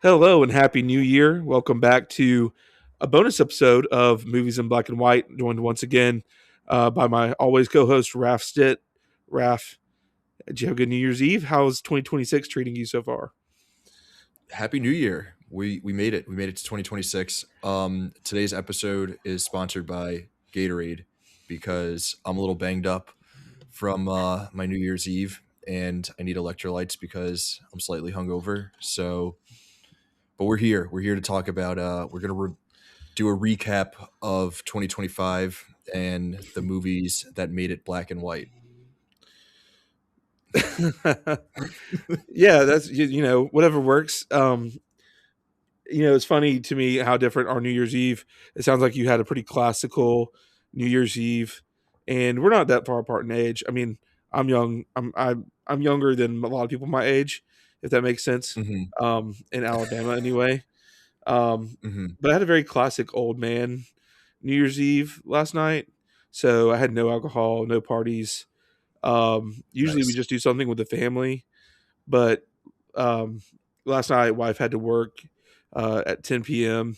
Hello and happy new year. Welcome back to a bonus episode of Movies in Black and White, joined once again by my always co host, Raf Stitt. Raf, did you have a good New Year's Eve? How's 2026 treating you so far? Happy New Year. We made it. We made it to 2026. Today's episode is sponsored by Gatorade because I'm a little banged up from my New Year's Eve and I need electrolytes because I'm slightly hungover. But we're here. We're here to talk about we're going to do a recap of 2025 and the movies that made it black and white. Yeah, that's, whatever works. It's funny to me how different our New Year's Eve. It sounds like you had a pretty classical New Year's Eve, and we're not that far apart in age. I mean, I'm young. I'm younger than a lot of people my age, if that makes sense. Hmm. In Alabama, anyway. Hmm. But I had a very classic old man New Year's Eve last night, so I had no alcohol, no parties. Usually we Nice. just do something with the family, but um, last night wife had to work at 10 p.m.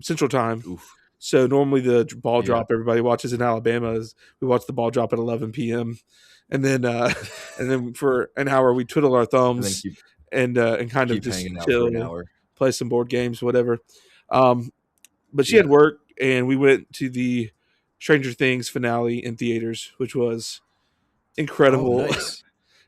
Central Time. Oof. So normally the ball Yeah. drop everybody watches in Alabama is we watch the ball drop at 11 p.m. and then and then for an hour we twiddle our And then thumbs and kind of keep just hanging out for an chill, hour. play some board games, whatever. Um, but she had Yeah. work, and we went to the Stranger Things finale in theaters, which was Oh, incredible. nice.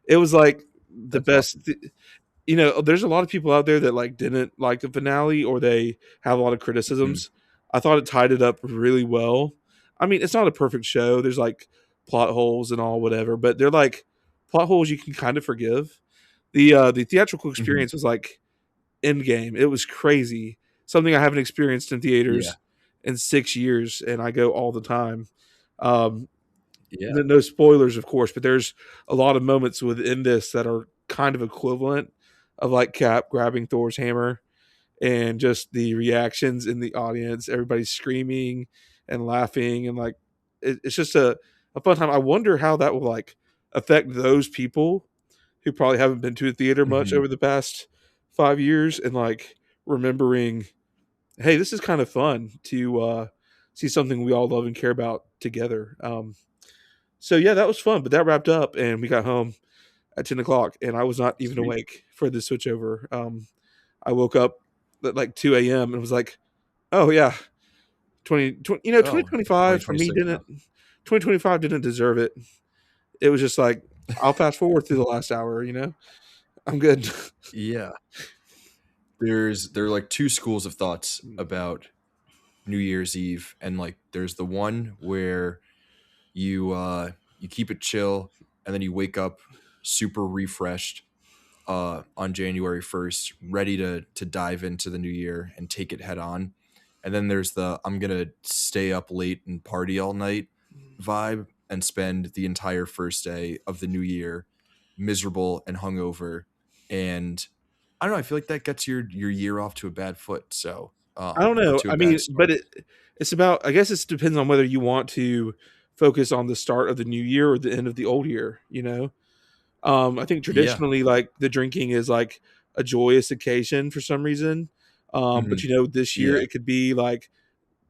It was like the That's best. awesome. There's a lot of people out there that like didn't like the finale or they have a lot of Mhm. criticisms. I thought it tied it up really well. I mean, it's not a perfect show. There's like plot holes and all whatever, but they're like plot holes you can kind of forgive. The theatrical Mhm. experience was like end game. It was crazy. Something I haven't experienced in Yeah. theaters in 6 years, and I go all the time. Um, Yeah. no spoilers, of course, but there's a lot of moments within this that are kind of equivalent of like Cap grabbing Thor's hammer and just the reactions in the audience, everybody screaming and laughing and like it's just a fun time. I wonder how that will like affect those people who probably haven't been to a theater much Mhm. over the past 5 years and like remembering, hey, this is kind of fun to see something we all love and care about together. So yeah, that was fun, but that wrapped up and we got home at 10 o'clock and I was not even Sweet. awake for the switchover. I woke up at like 2 a.m. and was like, oh yeah, 2020, Oh, 2025 for me 2026 didn't now. 2025 didn't deserve it. It was just like, I'll fast forward through the last hour. I'm good. Yeah. There are like two schools of thoughts about New Year's Eve, and like there's the one where you keep it chill and then you wake up super refreshed on January 1st, ready to dive into the new year and take it head on. And then there's the I'm going to stay up late and party all night vibe and spend the entire first day of the new year miserable and hungover. And I don't know, I feel like that gets your year off to a bad foot. So, I don't or know. to a I bad mean, but start. it's about. I guess it depends on whether you want to focus on the start of the new year or the end of the old year. I think Yeah. traditionally, like the drinking is like a joyous occasion for some reason. But Hmm. this year Yeah. it could be like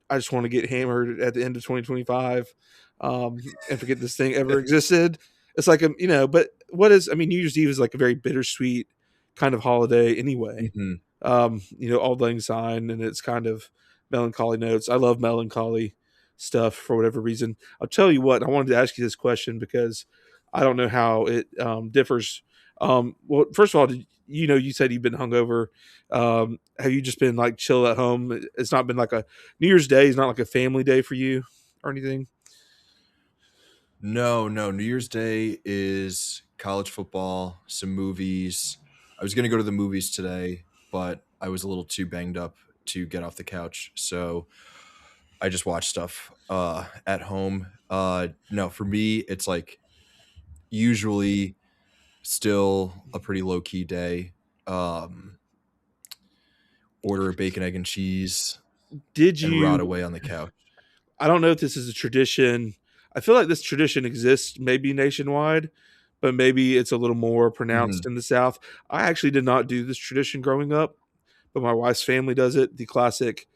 I just want to get hammered at the end of 2025, and forget this thing ever existed. It's like but what is? I mean, New Year's Eve is like a very bittersweet kind of holiday anyway. Hmm. Auld Lang Syne, and it's kind of melancholy notes. I love melancholy stuff for whatever reason. I'll tell you what. I wanted to ask you this question because I don't know how it differs. Well, first of all, you said you've been hungover. Have you just been like chill at home? It's not been like a New Year's Day. Is not like a family day for you or anything. No, no. New Year's Day is college football, some movies. I was going to go to the movies today, but I was a little too banged up to get off the couch. So I just watched stuff at home. No, for me, it's like usually still a pretty low key day. Um, order a bacon, egg, and cheese Did and rot you? away on the couch. I don't know if this is a tradition. I feel like this tradition exists maybe nationwide, but maybe it's a little more pronounced Hmm. in the South. I actually did not do this tradition growing up. but my wife's family does it. The classic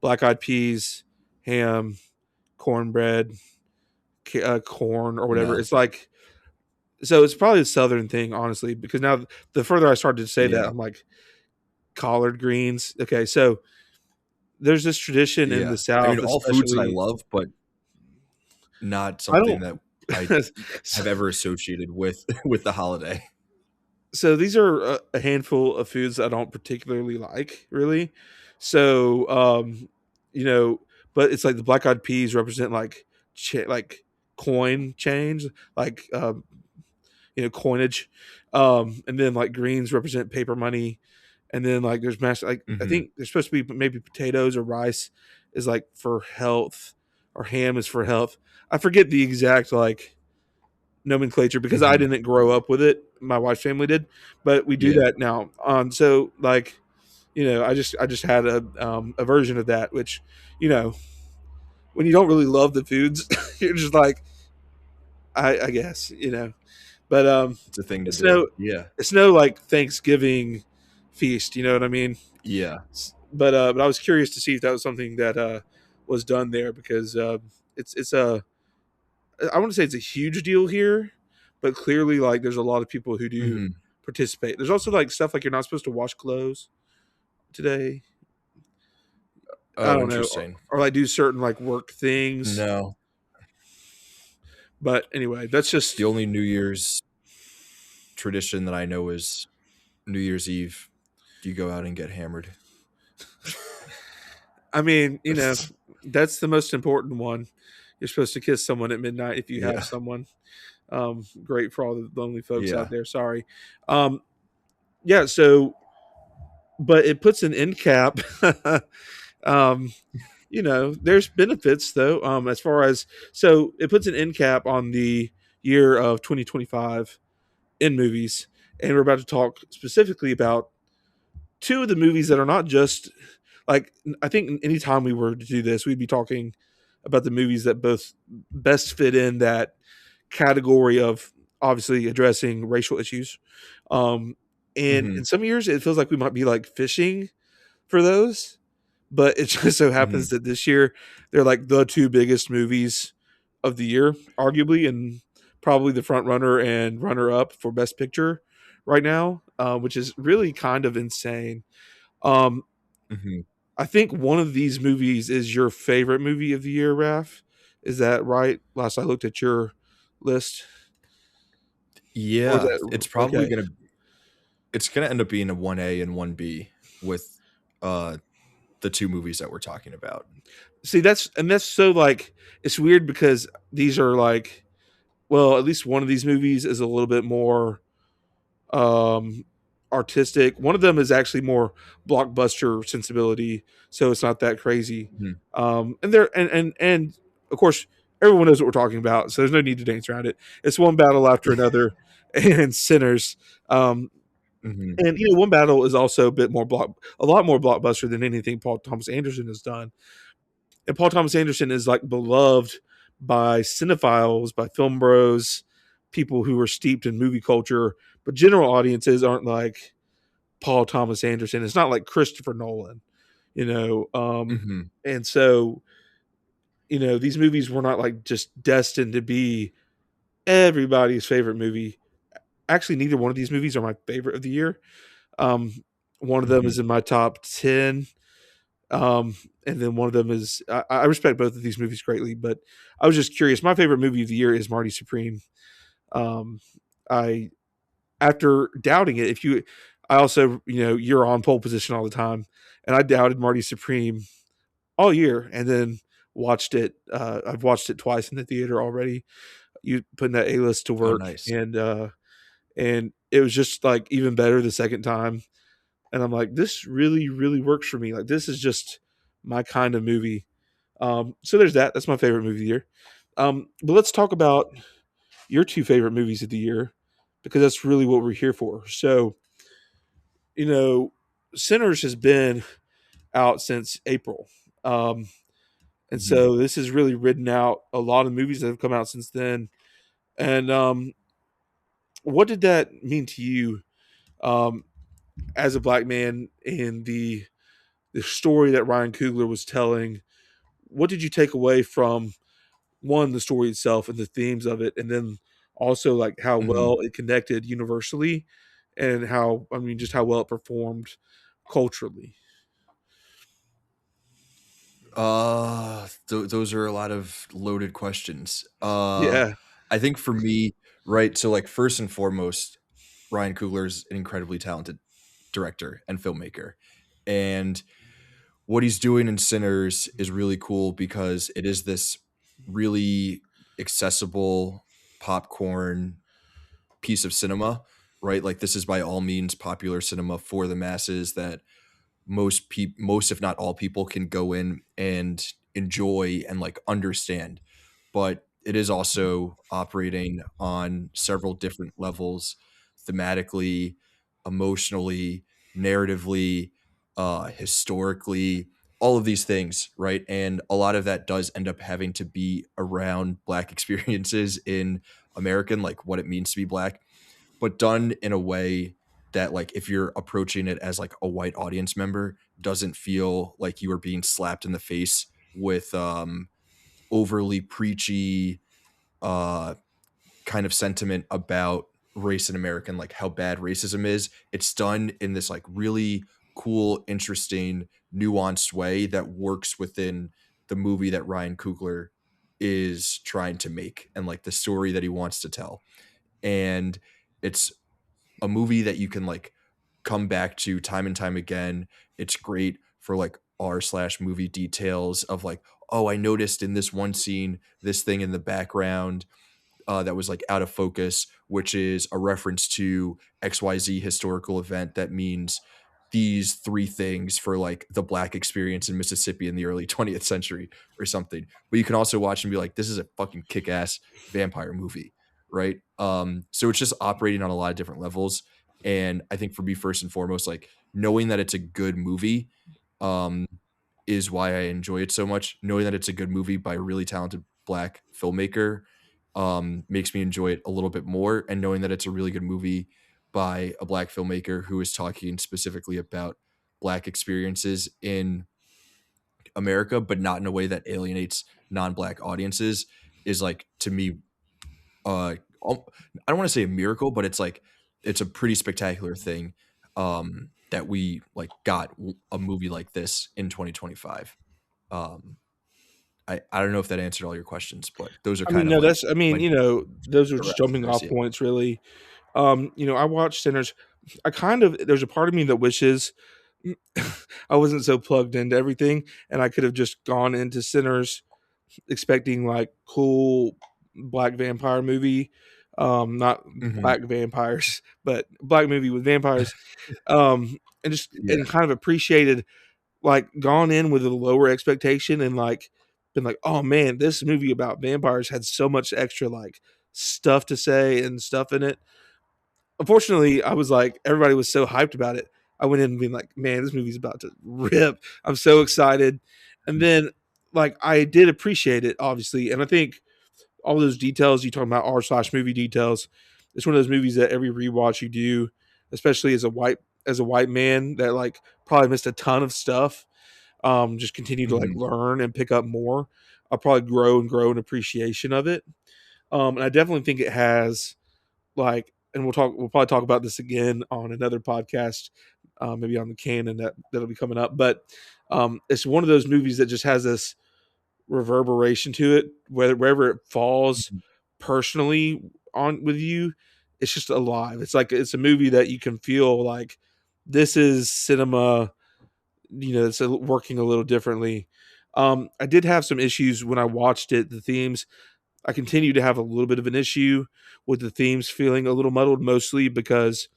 black eyed peas, ham, cornbread, corn or whatever. No. It's like so it's probably a southern thing, honestly, because now the further I started to say that, Yeah. I'm like collard greens. Okay, so there's this tradition in Yeah. the I mean, South, all foods that I especially. love, but not I something don't. that I have ever associated with with the holiday. So these are a handful of foods I don't particularly like, really. So, you know, but it's like the black eyed peas represent like like coin change, like coinage, and then like greens represent paper money, and then like there's mashed like I Mhm. think there's supposed to be maybe potatoes or rice is like for health, or ham is for health. I forget the exact like nomenclature because I Mhm. didn't grow up with it. My wife's family did, but we do Yeah. that now. So like I just had a version of that, which you know when you don't really love the foods, you're just like I guess but It's a thing to it's do. no Yeah. it's no like Thanksgiving feast. You know what I mean? Yeah. But I was curious to see if that was something that was done there because it's a I want to say it's a huge deal here, but clearly, like, there's a lot of people who do Mhm. participate. There's also like stuff like you're not supposed to wash clothes today. I Oh, don't know, interesting. or like do certain like work things. No. But anyway, that's The just. only New Year's tradition that I know is New Year's Eve. You go out and get hammered. I mean, that's the most important one. You're supposed to kiss someone at midnight if you have Yeah. someone. Great for all the lonely folks out Yeah. there. Sorry. Um, yeah. So, but it puts an end cap. um, there's benefits though. As far as so it puts an end cap on the year of 2025 in movies, and we're about to talk specifically about two of the movies that are not just like I think anytime we were to do this, we'd be talking about the movies that both best fit in that category of obviously addressing racial issues. And in Mhm. some years, it feels like we might be like fishing for those, but it just so happens Mhm. that this year they're like the two biggest movies of the year, arguably, and probably the front runner and runner up for Best Picture right now, which is really kind of insane. Um, Mhm. I think one of these movies is your favorite movie of the year, Raf. Is that right? Last I looked at your list, or is Yeah. that okay? It's gonna end up being a 1A and 1B with uh the two movies that we're talking about. See, that's so like it's weird because these are like well, at least one of these movies is a little bit more um artistic. One of them is actually more blockbuster sensibility, so it's not that crazy. Mhm. And there and of course everyone knows what we're talking about, so there's no need to dance around it. It's one battle after another and Sinners. Um Mhm. and one battle is also a lot more blockbuster than anything Paul Thomas Anderson has done. And Paul Thomas Anderson is like beloved by cinephiles, by film bros, people who are steeped in movie culture, but general audiences aren't like Paul Thomas Anderson. It's not like Christopher Nolan, you know. Mhm. And so these movies were not like just destined to be everybody's favorite movie. Actually, neither one of these movies are my favorite of the year. Um, one of them Mhm. is in my top 10. Um, and then one of them is I respect both of these movies greatly, but I was just curious. My favorite movie of the year is Marty Supreme. Um, I after doubting it, if you, I also you're on pole position all the time, and I doubted Marty Supreme all year, and then watched it. I've watched it twice in the theater already. You putting that A list to Oh, work, nice. and it was just like even better the second time. And I'm like, this really, really works for me. Like this is just my kind of movie. So there's that. That's my favorite movie of the year. But let's talk about your two favorite movies of the year because that's really what we're here for. So, you know, Sinners has been out since April. Um, and Mhm. so this has really ridden out a lot of movies that have come out since then. And what did that mean to you? Um, as a black man and the story that Ryan Coogler was telling, what did you take away from one, the story itself and the themes of it, and then also like how Hmm. well it connected universally, and how, I mean, just how well it performed culturally. Those are a lot of loaded questions. Yeah. I think for me, right, so like first and foremost, Ryan Coogler's an incredibly talented director and filmmaker. And what he's doing in Sinners is really cool because it is this really accessible popcorn piece of cinema, right? Like this is by all means popular cinema for the masses that most if not all people can go in and enjoy and like understand, but it is also operating on several different levels, thematically, emotionally, narratively, historically, all of these things, right? And a lot of that does end up having to be around black experiences in American, like what it means to be black, but done in a way that like if you're approaching it as like a white audience member doesn't feel like you are being slapped in the face with overly preachy uh kind of sentiment about race in America and like how bad racism is. It's done in this like really cool, interesting, nuanced way that works within the movie that Ryan Coogler is trying to make and like the story that he wants to tell. And it's a movie that you can like come back to time and time again. It's great for like r slash movie details of like, oh, I noticed in this one scene this thing in the background that was like out of focus, which is a reference to XYZ historical event that means these three things for like the black experience in Mississippi in the early 20th century or something. But you can also watch and be like, this is a fucking kick ass vampire movie, right? So it's just operating on a lot of different levels. And I think for me, first and foremost, like knowing that it's a good movie um, is why I enjoy it so much. Knowing that it's a good movie by a really talented black filmmaker makes me enjoy it a little bit more. And knowing that it's a really good movie by a black filmmaker who is talking specifically about black experiences in America, but not in a way that alienates non-black audiences, is like to me, I don't want to say a miracle, but it's like it's a pretty spectacular thing that we like got a movie like this in 2025. Um, I don't know if that answered all your questions, but those are I mean, kind of no, like that's, I mean, my you know, those are just directions jumping I off see it. points, really. You know, I watched Sinners. I kind of, there's a part of me that wishes I wasn't so plugged into everything, and I could have just gone into Sinners expecting like cool black vampire movie, not Mhm. black vampires, but black movie with vampires, and just Yeah. and kind of appreciated, like, gone in with a lower expectation and like been like, oh man, this movie about vampires had so much extra like stuff to say and stuff in it. Unfortunately, I was like, everybody was so hyped about it. I went in and being like, man, this movie's about to rip. I'm so excited. And then, like, I did appreciate it, obviously. And I think all those details you talking about r slash movie details. It's one of those movies that every rewatch you do, especially as a white man that like probably missed a ton of stuff. Just continue to like Mhm. learn and pick up more. I'll probably grow an appreciation of it. And I definitely think it has like, and we'll probably talk about this again on another podcast, maybe on the canon that'll be coming up. But it's one of those movies that just has this reverberation to it, wherever it falls Mhm. personally on with you, it's just alive. It's like it's a movie that you can feel like this is cinema. You know, it's working a little differently. I did have some issues when I watched it. The themes, I continue to have a little bit of an issue with the themes feeling a little muddled, mostly because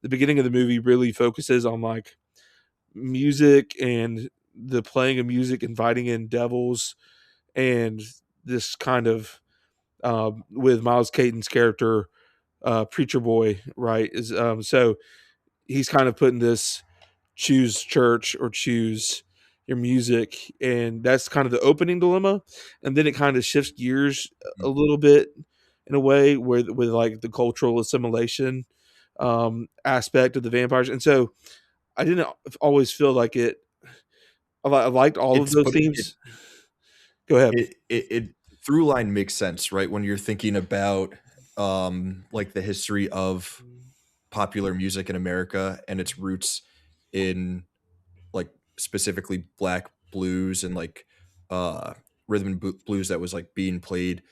the beginning of the movie really focuses on like music and the playing of music, inviting in devils, and this kind of with Miles Caton's character, Preacher Boy, right? Is so he's kind of putting this choose church or choose your music, and that's kind of the opening dilemma, and then it kind of shifts gears a little bit in a way where with like the cultural assimilation, aspect of the vampires, and so I didn't always feel like it. I liked all of It's those but it themes. Go ahead. it through line makes sense, right? When you're thinking about like the history of popular music in America and its roots in like specifically black blues and like uh rhythm and blues that was like being played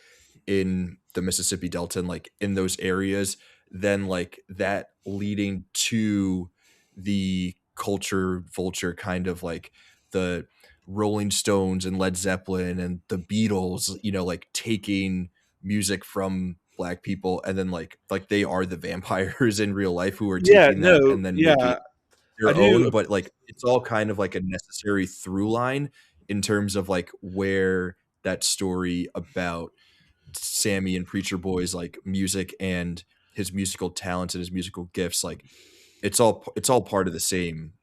in the Mississippi Delta and like in those areas, then like that leading to the culture vulture kind of like the Rolling Stones and Led Zeppelin and the Beatles, you know, like taking music from black people and then like they are the vampires in real life who are Yeah, taking that no, and then making yeah, I your own, do. but like it's all kind of like a necessary through line in terms of like where that story about Sammy and Preacher Boy's like music and his musical talents and his musical gifts, like it's all part of the same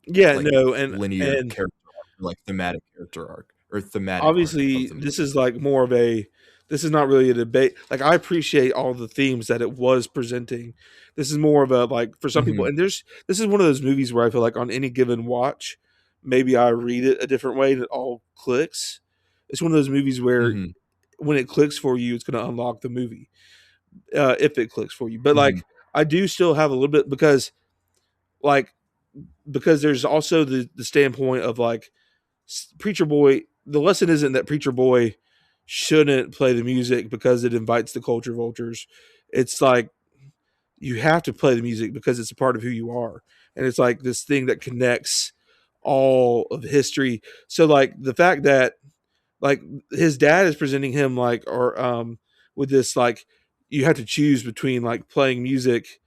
Yeah, like no, linear and character arc, like thematic character arc or thematic arc of obviously the this movie. is like more of a this is not really a debate. Like I appreciate all the themes that it was presenting. This is more of a like for some people, Mhm, and there's this is one of those movies where I feel like on any given watch, maybe I read it a different way and it all clicks. It's one of those movies where mhm, when it clicks for you, it's going to unlock the movie if it clicks for you. But mhm, like I do still have a little bit like because there's also the standpoint of like Preacher Boy. The lesson isn't that Preacher Boy shouldn't play the music because it invites the culture vultures. It's like you have to play the music because it's a part of who you are, and it's like this thing that connects all of history. So like the fact that like his dad is presenting him like or with this like you have to choose between like playing music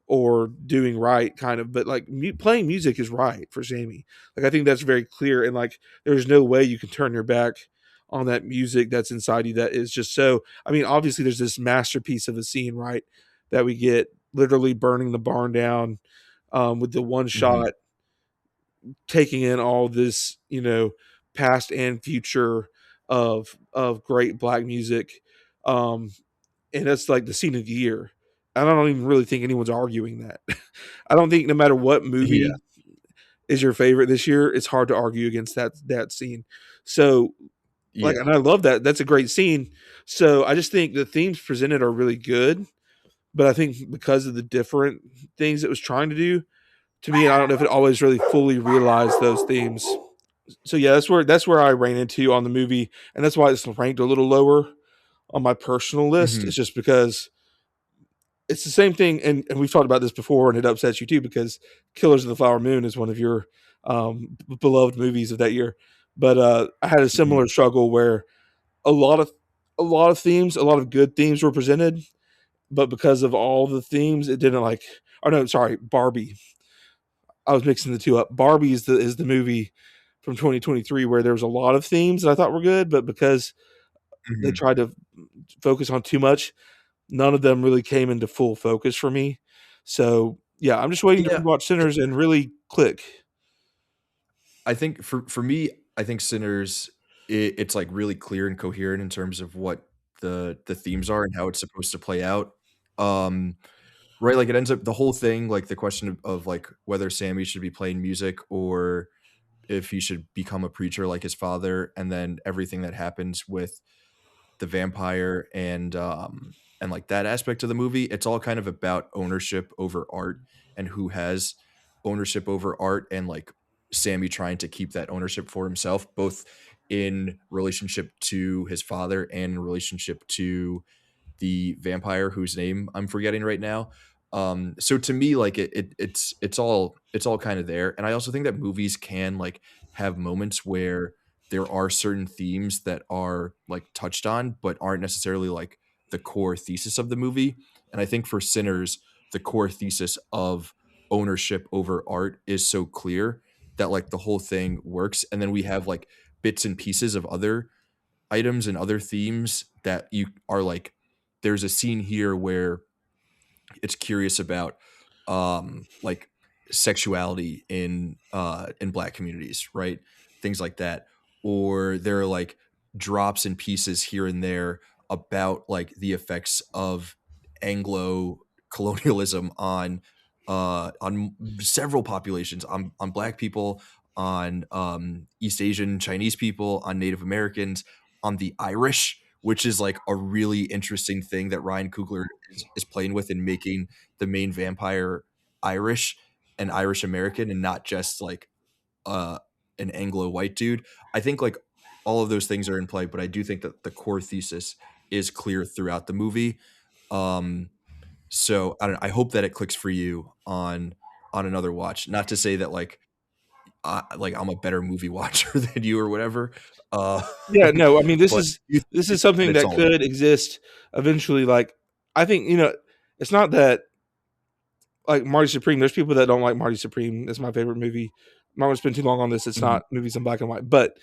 or doing right kind of, but like playing music is right for Sammy. Like I think that's very clear, and like there's no way you can turn your back on that music that's inside you that is just so, I mean obviously there's this masterpiece of a scene, right, that we get literally burning the barn down with the one mhm. shot taking in all this, you know, past and future of great black music. Um and that's like the scene of the year. And I don't even really think anyone's arguing that. I don't think no matter what Yeah, movie is your favorite this year, it's hard to argue against that scene. So like, yeah. and I love that. That's a great scene. So I just think the themes presented are really good, but I think because of the different things it was trying to do, to me, I don't know if it always really fully realized those themes. So yeah, that's where I ran into on the movie, and that's why it's ranked a little lower on my personal list. Mhm, It's just because it's the same thing, and we've talked about this before, and it upsets you too because Killers of the Flower Moon is one of your beloved movies of that year. But I had a mhm. similar struggle where a lot of a lot of themes, a lot of good themes were presented, but because of all the themes, it didn't like. Oh no, sorry, Barbie. I was mixing the two up. Barbie is the movie from 2023 where there was a lot of themes that I thought were good, but because they Mhm. tried to focus on too much, none of them really came into full focus for me. So yeah, I'm just waiting to Yeah, rewatch I Sinners and really click. I think for me, I think Sinners it's like really clear and coherent in terms of what the themes are and how it's supposed to play out. Um, right, like it ends up the whole thing, like the question of like whether Sammy should be playing music or if he should become a preacher like his father, and then everything that happens with the vampire and like that aspect of the movie, it's all kind of about ownership over art and who has ownership over art and like Sammy trying to keep that ownership for himself, both in relationship to his father and in relationship to the vampire whose name I'm forgetting right now. So to me, like it's all kind of there, and I also think that movies can like have moments where there are certain themes that are like touched on, but aren't necessarily like the core thesis of the movie. And I think for Sinners, the core thesis of ownership over art is so clear that like the whole thing works. And then we have like bits and pieces of other items and other themes that you are like there's a scene here where it's curious about like sexuality in black communities, right? Things like that. Or there are like drops and pieces here and there about like the effects of Anglo colonialism on several populations, on Black people, on East Asian Chinese people, on Native Americans, on the Irish, which is like a really interesting thing that Ryan Coogler is playing with in making the main vampire Irish and Irish American, and not just like uh, an Anglo white dude. I think like all of those things are in play, but I do think that the core thesis is clear throughout the movie. Um, so I don't know, I hope that it clicks for you on another watch. Not to say that like I'm a better movie watcher than you or whatever. Uh, Yeah, no, I mean but you this is think that something it's that all in. could exist eventually. Like, I think it's not that like Marty Supreme. There's people that don't like Marty Supreme. It's my favorite movie. I'm not going to spend too long on this. It's Mhm, not movies in black and white, but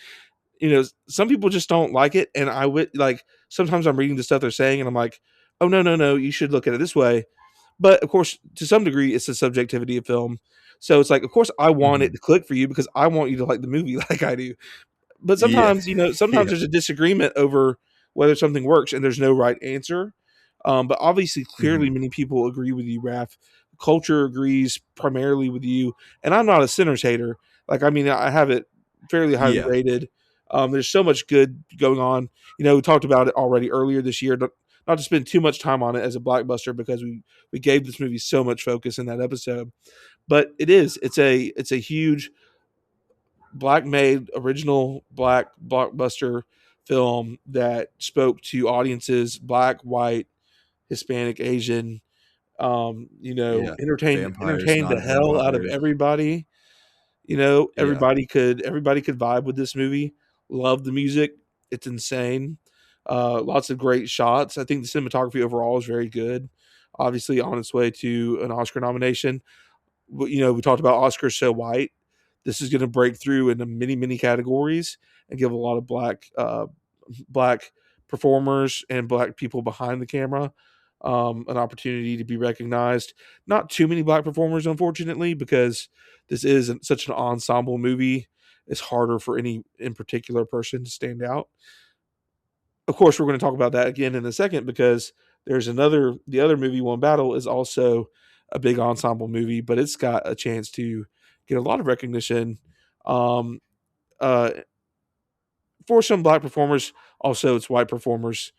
some people just don't like it. And I would like sometimes I'm reading the stuff they're saying, and I'm like, oh no, no, no, you should look at it this way. But of course, to some degree, it's the subjectivity of film. So it's like, of course, I want it mhm. to click for you because I want you to like the movie like I do. But Yeah, sometimes, sometimes yeah, there's a disagreement over whether something works, and there's no right answer. But obviously, clearly, mhm. many people agree with you, Raph. Culture agrees primarily with you, and I'm not a sinners hater. Like, I mean, I have it fairly highly Yeah, rated. There's so much good going on. We talked about it already earlier this year. Not to spend too much time on it as a blockbuster because we gave this movie so much focus in that episode. But it's a huge black made original black blockbuster film that spoke to audiences black, white, Hispanic, Asian. yeah. Vampires, Entertained the hell out of non-vampires. everybody. Yeah, Everybody could vibe with this movie. Love the music. It's insane. Lots of great shots. I think the cinematography overall is very good. Obviously on its way to an Oscar nomination. We talked about Oscars so white. This is going to break through into many, many categories and give a lot of black performers and black people behind the camera an opportunity to be recognized. Not too many black performers, unfortunately, because this is such an ensemble movie. It's harder for any in particular person to stand out. Of course, we're going to talk about that again in a second because the other movie, One Battle, is also a big ensemble movie, but it's got a chance to get a lot of recognition um, uh, for some black performers. Also, it's white performers.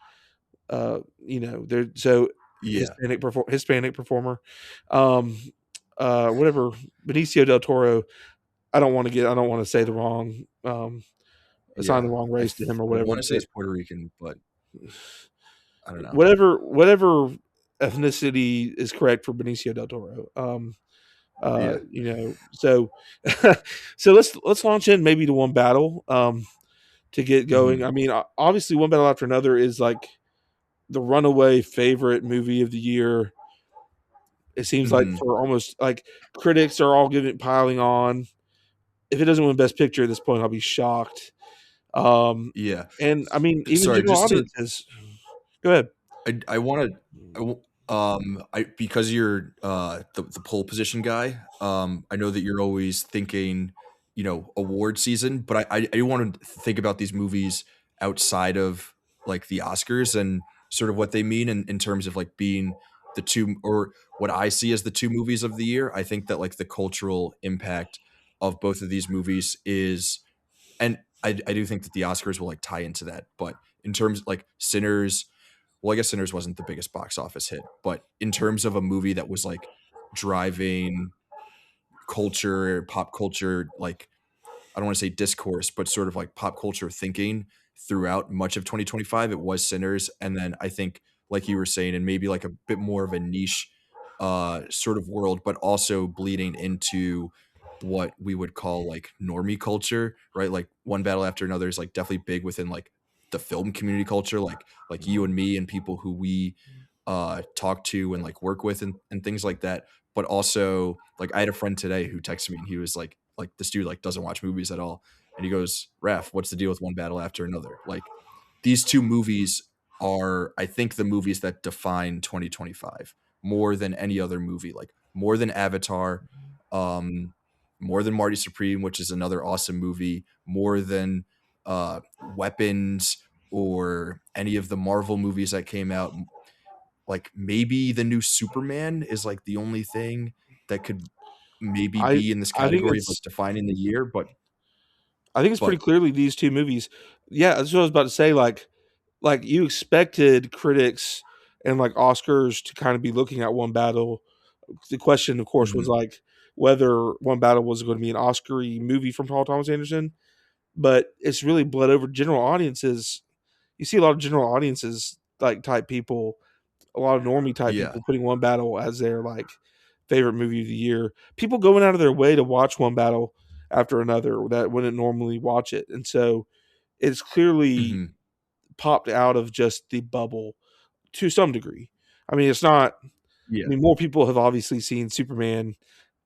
They're so yeah, Hispanic performer. Um, whatever Benicio del Toro. I don't want to say the wrong assign yeah. the wrong race to him or I whatever, wanna say but it's Puerto Rican, but I don't know. whatever ethnicity is correct for Benicio del Toro. Yeah, So so let's launch in maybe to One Battle to get going. mhm, I mean, obviously, One Battle After Another is like the runaway favorite movie of the year. It seems like mhm. for almost like critics are all giving piling on. If it doesn't win Best Picture at this point, I'll be shocked. Yeah. And I mean, even Sorry, general just to audiences. Go ahead. I wanna I because you're, the pole position guy, I know that you're always thinking, award season, but I do wanna think about these movies outside of, like, the Oscars and sort of what they mean in terms of, like, being the 2 or what I see as the 2 movies of the year. I think that, like, the cultural impact of both of these movies is and I do think that the Oscars will, like, tie into that, but in terms like, Sinners well, I guess Sinners wasn't the biggest box office hit, but in terms of a movie that was, like, driving culture, pop culture, like, I don't wanna say discourse, but sort of like pop culture thinking throughout much of 2025, it was Sinners, and then I think, like you were saying, and maybe like a bit more of a niche, sort of world, but also bleeding into what we would call, like, normie culture, right? Like, One Battle After Another is, like, definitely big within, like, the film community culture, like you and me and people who we, talk to and, like, work with and things like that, but also, like, I had a friend today who texted me and he was like this dude like doesn't watch movies at all. And he goes, Raf, what's the deal with One Battle After Another? Like these two movies are, I think, the movies that define 2025 more than any other movie, like more than Avatar, um, more than Marty Supreme, which is another awesome movie, more than Weapons or any of the Marvel movies that came out, like maybe the new Superman is like the only thing that could maybe I be in this I think category of like it's defining the year, I think it's pretty but clearly these two movies. Yeah, that's what I was about to say. Like you expected critics and like Oscars to kind of be looking at One Battle. The question, of course, was mhm, like whether One Battle was going to be an Oscar-y movie from Paul Thomas Anderson, but it's really bled over general audiences. You see a lot of general audiences like type people, a lot of normie type yeah, people putting One Battle as their like favorite movie of the year. People going out of their way to watch One Battle after another that wouldn't normally watch it, and so it's clearly mhm, popped out of just the bubble to some degree. I mean, it's not. I yeah, mean, more people have obviously seen Superman,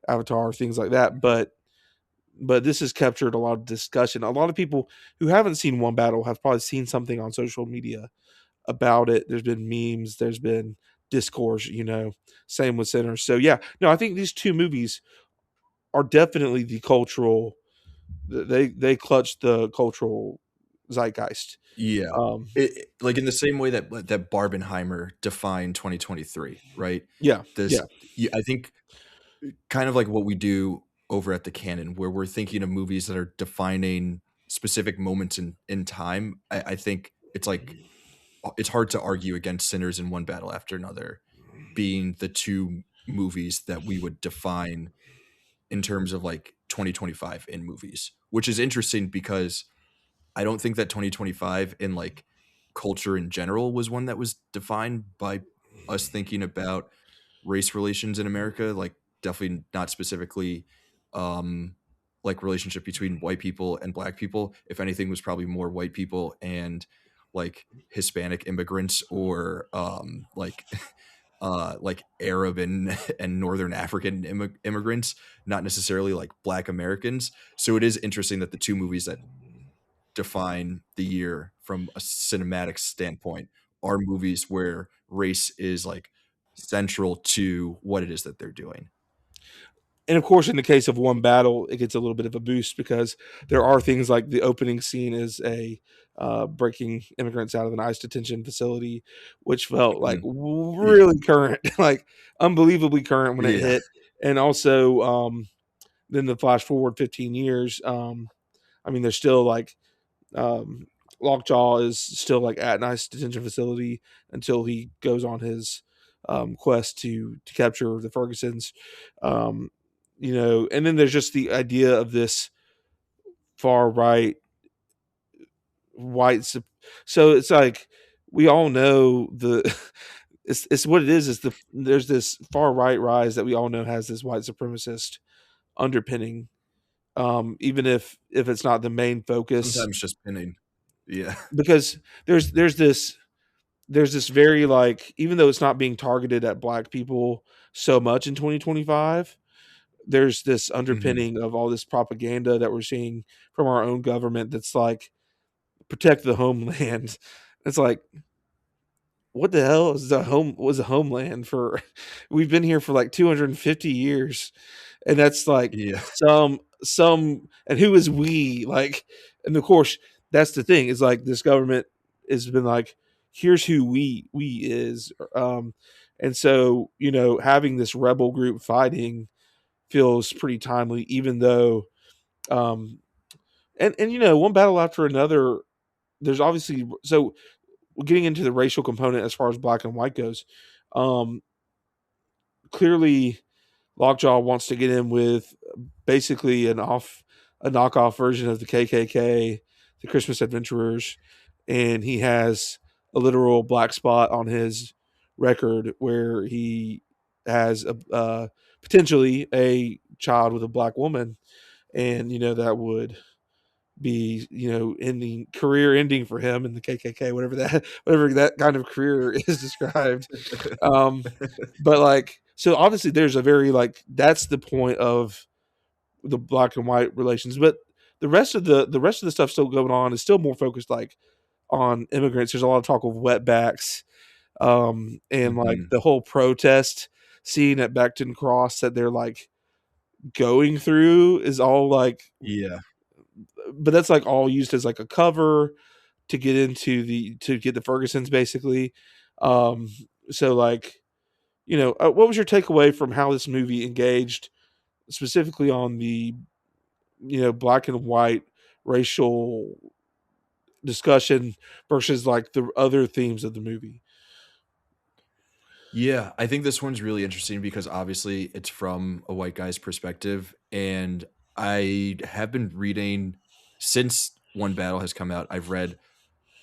Avatar, things like that, but this has captured a lot of discussion. A lot of people who haven't seen One Battle have probably seen something on social media about it. There's been memes, there's been discourse, same with Sinners. So yeah, no, I think these two movies are definitely the cultural they clutch the cultural zeitgeist. yeah. Um Like in the same way that Barbenheimer defined 2023, right? yeah, This yeah. yeah, I think kind of like what we do over at the Canon, where we're thinking of movies that are defining specific moments in time. I think it's like it's hard to argue against Sinners and One Battle After Another being the two movies that we would define in terms of like 2025 in movies, which is interesting because I don't think that 2025 in like culture in general was one that was defined by us thinking about race relations in America, like definitely not specifically like relationship between white people and black people. If anything was probably more white people and like Hispanic immigrants or like Arab and and Northern African immigrants, not necessarily like Black Americans. So it is interesting that the two movies that define the year from a cinematic standpoint are movies where race is like central to what it is that they're doing. And of course, in the case of One Battle, it gets a little bit of a boost because there are things like the opening scene is a breaking immigrants out of an ICE detention facility, which felt like Mhm. Yeah. really current, like unbelievably current when it Yeah. hit. And also, then the flash forward 15 years. I mean, there's still like um, Lockjaw is still like at an ICE detention facility until he goes on his quest to capture the Fergusons. Um, and then there's just the idea of this far right white. So it's like we all know the it's what it is there's this far right rise that we all know has this white supremacist underpinning. Even if it's not the main focus, Sometimes just pinning. Yeah. because there's this very like, even though it's not being targeted at black people so much in 2025, there's this Mhm. underpinning of all this propaganda that we're seeing from our own government that's like protect the homeland. It's like, what the hell is the home was a homeland for? We've been here for like 250 years, and that's like Yeah. some and who is we, like, and of course that's the thing, is like this government has been like, here's who we is. And so having this rebel group fighting feels pretty timely, even though um and one battle after another, there's obviously, so getting into the racial component as far as black and white goes, um, clearly Lockjaw wants to get in with basically a knockoff version of the KKK, the Christmas Adventurers, and he has a literal black spot on his record where he has potentially a child with a black woman, and that would be ending, career ending for him in the KKK, whatever that kind of career is described. um but like, so obviously there's a very like, that's the point of the black and white relations, but the rest of the stuff still going on is still more focused like on immigrants. There's a lot of talk of wetbacks, and like Mhm. the whole protest scene at Beckton Cross that they're like going through is all like, Yeah. but that's like all used as like a cover to get the Fergusons basically. Um, So like, what was your takeaway from how this movie engaged specifically on the black and white racial discussion versus like the other themes of the movie? Yeah, I think this one's really interesting because obviously it's from a white guy's perspective. And I have been reading since One Battle has come out, I've read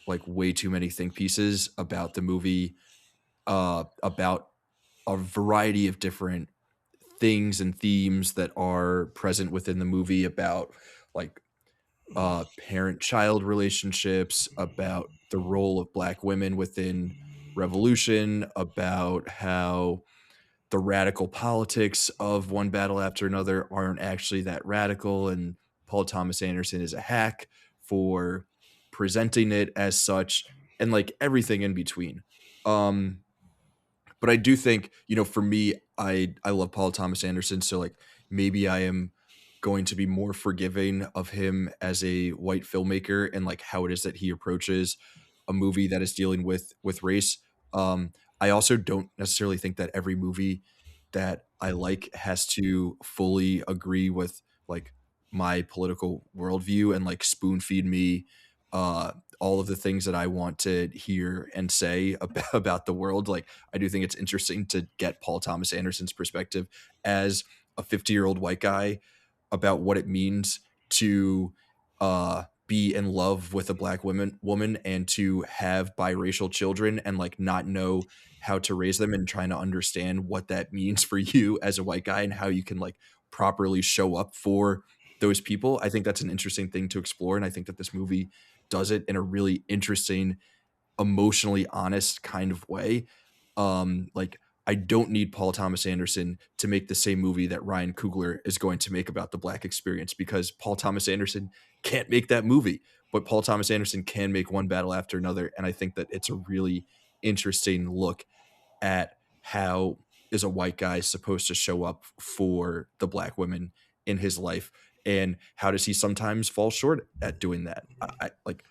like way too many think pieces about the movie, about a variety of different things and themes that are present within the movie about like parent child relationships, about the role of black women within revolution, about how the radical politics of One Battle After Another aren't actually that radical, and Paul Thomas Anderson is a hack for presenting it as such, and like everything in between. Um, but I do think, for me, I love Paul Thomas Anderson, so like maybe I am going to be more forgiving of him as a white filmmaker and like how it is that he approaches a movie that is dealing with race. I also don't necessarily think that every movie that I like has to fully agree with like my political worldview and like spoon feed me uh all of the things that I want to hear and say about the world. Like, I do think it's interesting to get Paul Thomas Anderson's perspective as a 50-year-old white guy about what it means to be in love with a black woman and to have biracial children and like not know how to raise them, and trying to understand what that means for you as a white guy and how you can like properly show up for those people. I think that's an interesting thing to explore, and I think that this movie does it in a really interesting, emotionally honest kind of way. Like, I don't need Paul Thomas Anderson to make the same movie that Ryan Coogler is going to make about the black experience, because Paul Thomas Anderson can't make that movie, but Paul Thomas Anderson can make One Battle After Another. And I think that it's a really interesting look at how is a white guy supposed to show up for the black women in his life, and how does he sometimes fall short at doing that. I like,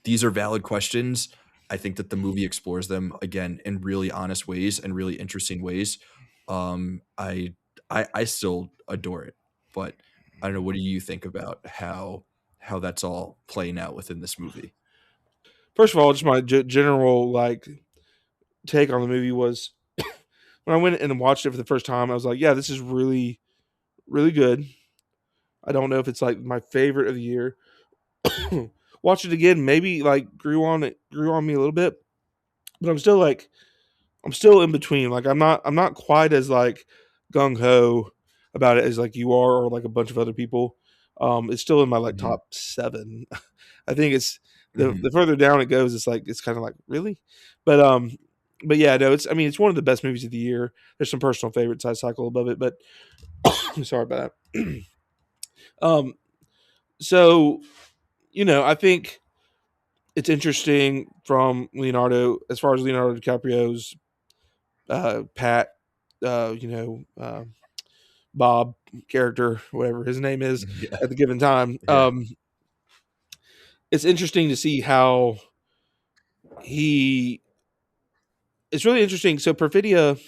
these are valid questions. I think that the movie explores them again in really honest ways and really interesting ways. Um i i, I still adore it, but I don't know, what do you think about how that's all playing out within this movie? First of all, just my general like take on the movie was when I went and watched it for the first time, I was like, yeah, this is really really good. I don't know if it's like my favorite of the year. Watch it again, maybe like grew on me a little bit, but I'm still in between. Like I'm not quite as like gung ho about it as like you are or like a bunch of other people. It's still in my like Hmm. top 7. I think it's Hmm. the further down it goes, it's like it's kind of like really, but but yeah, no, it's I mean it's one of the best movies of the year. There's some personal favorites I cycle above it, but I'm sorry about that. um, so I think it's interesting from Leonardo as far as Leonardo DiCaprio's Pat, Bob character, whatever his name is Yeah. at the given time. Yeah. It's interesting to see how he. It's really interesting. So Perfidia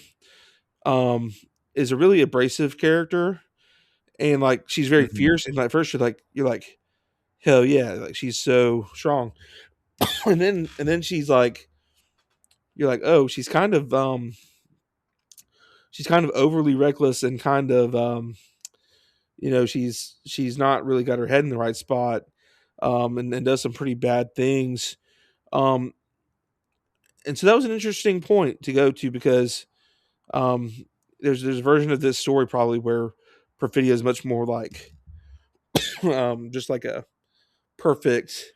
um, is a really abrasive character, and like she's very Hmm. fierce. And at first you're like hell yeah, like she's so strong, and then she's like you're like oh she's kind of overly reckless and kind of she's not really got her head in the right spot, and does some pretty bad things. Um, and so that was an interesting point to go to because um, there's a version of this story probably where Perfidia is much more like just like a perfect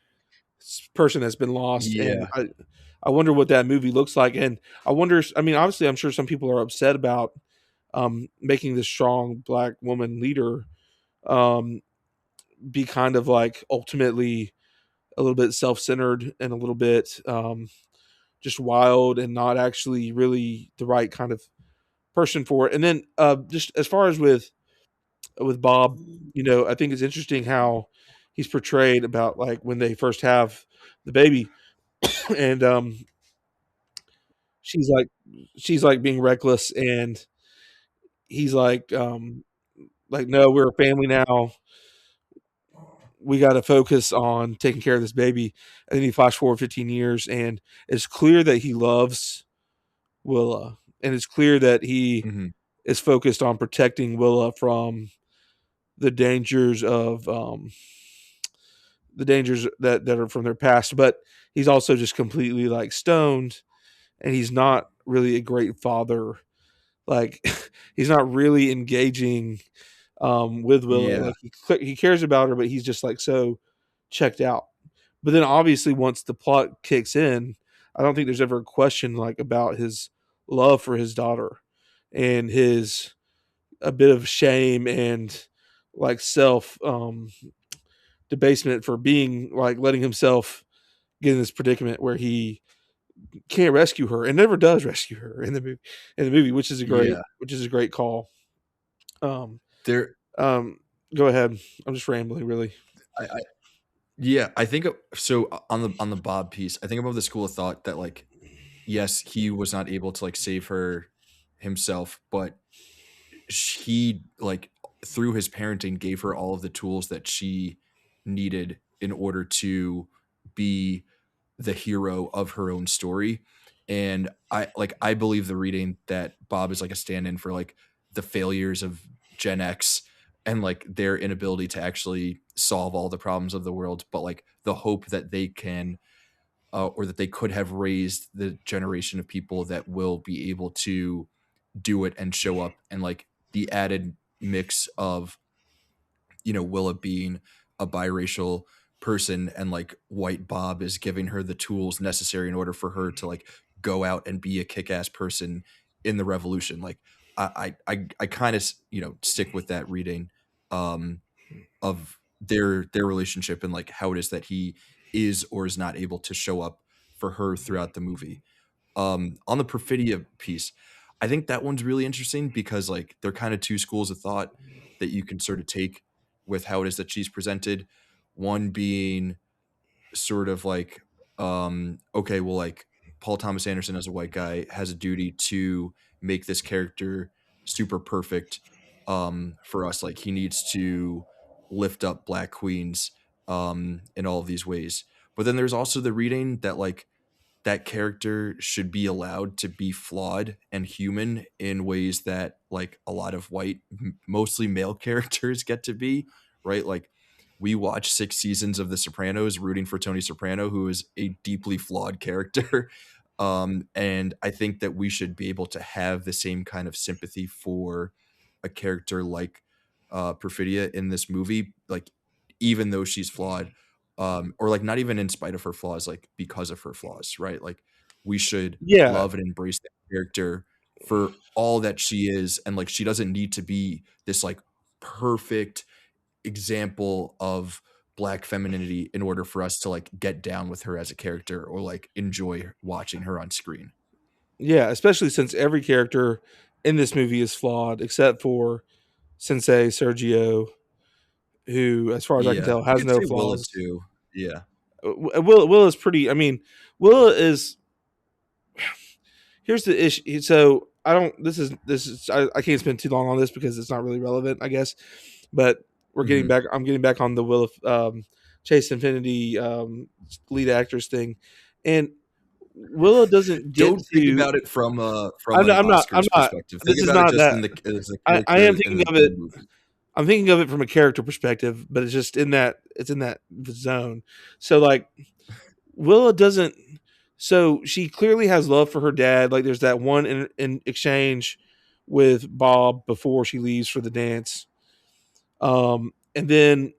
person that's been lost, and Yeah. I wonder what that movie looks like, and I wonder. I mean, obviously, I'm sure some people are upset about making this strong black woman leader um, be kind of like ultimately a little bit self-centered and a little bit just wild and not actually really the right kind of person for it. And then just as far as with Bob, I think it's interesting how he's portrayed about like when they first have the baby, and she's like she's like being reckless, and he's like, no, we're a family now. We got to focus on taking care of this baby. And then you flash forward 15 years, and it's clear that he loves Willa, and it's clear that he Mhm. is focused on protecting Willa from the dangers of the dangers that are from their past. But he's also just completely like stoned, and he's not really a great father. Like he's not really engaging with Willa. Yeah. Like he cares about her, but he's just like so checked out. But then obviously once the plot kicks in, I don't think there's ever a question like about his love for his daughter and his a bit of shame and like self debasement for being like letting himself get in this predicament where he can't rescue her and never does rescue her in the movie, Yeah. which is a great call. Um There go ahead. I'm just rambling really. I yeah, I think so on the Bob piece, I think about the school of thought that like yes, he was not able to like save her himself, but he like through his parenting gave her all of the tools that she needed in order to be the hero of her own story. And I believe the reading that Bob is like a stand-in for like the failures of Gen X and like their inability to actually solve all the problems of the world, but like the hope that they can or that they could have raised the generation of people that will be able to do it and show up, and like the added mix of Willa being a biracial person and like white Bob is giving her the tools necessary in order for her to like go out and be a kick-ass person in the revolution. Like I kind of stick with that reading um of their relationship and like how it is that he is or is not able to show up for her throughout the movie. On the Perfidia piece, I think that one's really interesting because like they're kind of two schools of thought that you can sort of take with how it is that she's presented. One being sort of like, okay, well, like Paul Thomas Anderson as a white guy has a duty to make this character super perfect for us. Like he needs to lift up Black queens in all of these ways. But then there's also the reading that like that character should be allowed to be flawed and human in ways that like a lot of white mostly male characters get to be, right? Like we watch 6 seasons of The Sopranos rooting for Tony Soprano, who is a deeply flawed character. And I think that we should be able to have the same kind of sympathy for a character like Perfidia in this movie, like even though she's flawed, or like not even in spite of her flaws, like because of her flaws, right? Like we should Yeah. love and embrace that character for all that she is, and like she doesn't need to be this like perfect example of Black femininity in order for us to like get down with her as a character or like enjoy watching her on screen. Yeah, especially since every character in this movie is flawed except for Sensei Sergio, who, as far as I can Yeah, tell, you has could no say Willa flaws. too. Yeah. Will is pretty. I mean, Will is. Here's the issue. So I don't. This is. I can't spend too long on this because it's not really relevant, I guess. But we're getting Mhm. back. I'm getting back on the Will Chase Infinity lead actors thing, and Willa doesn't get Don't think to. about it from an I'm not. I'm Oscars not. perspective. Think This is about it not just that. in the as a I am character thinking of in it. the movie. I'm thinking of it from a character perspective, but it's just in that zone. So like Willa doesn't. So she clearly has love for her dad. Like there's that one in exchange with Bob before she leaves for the dance. And then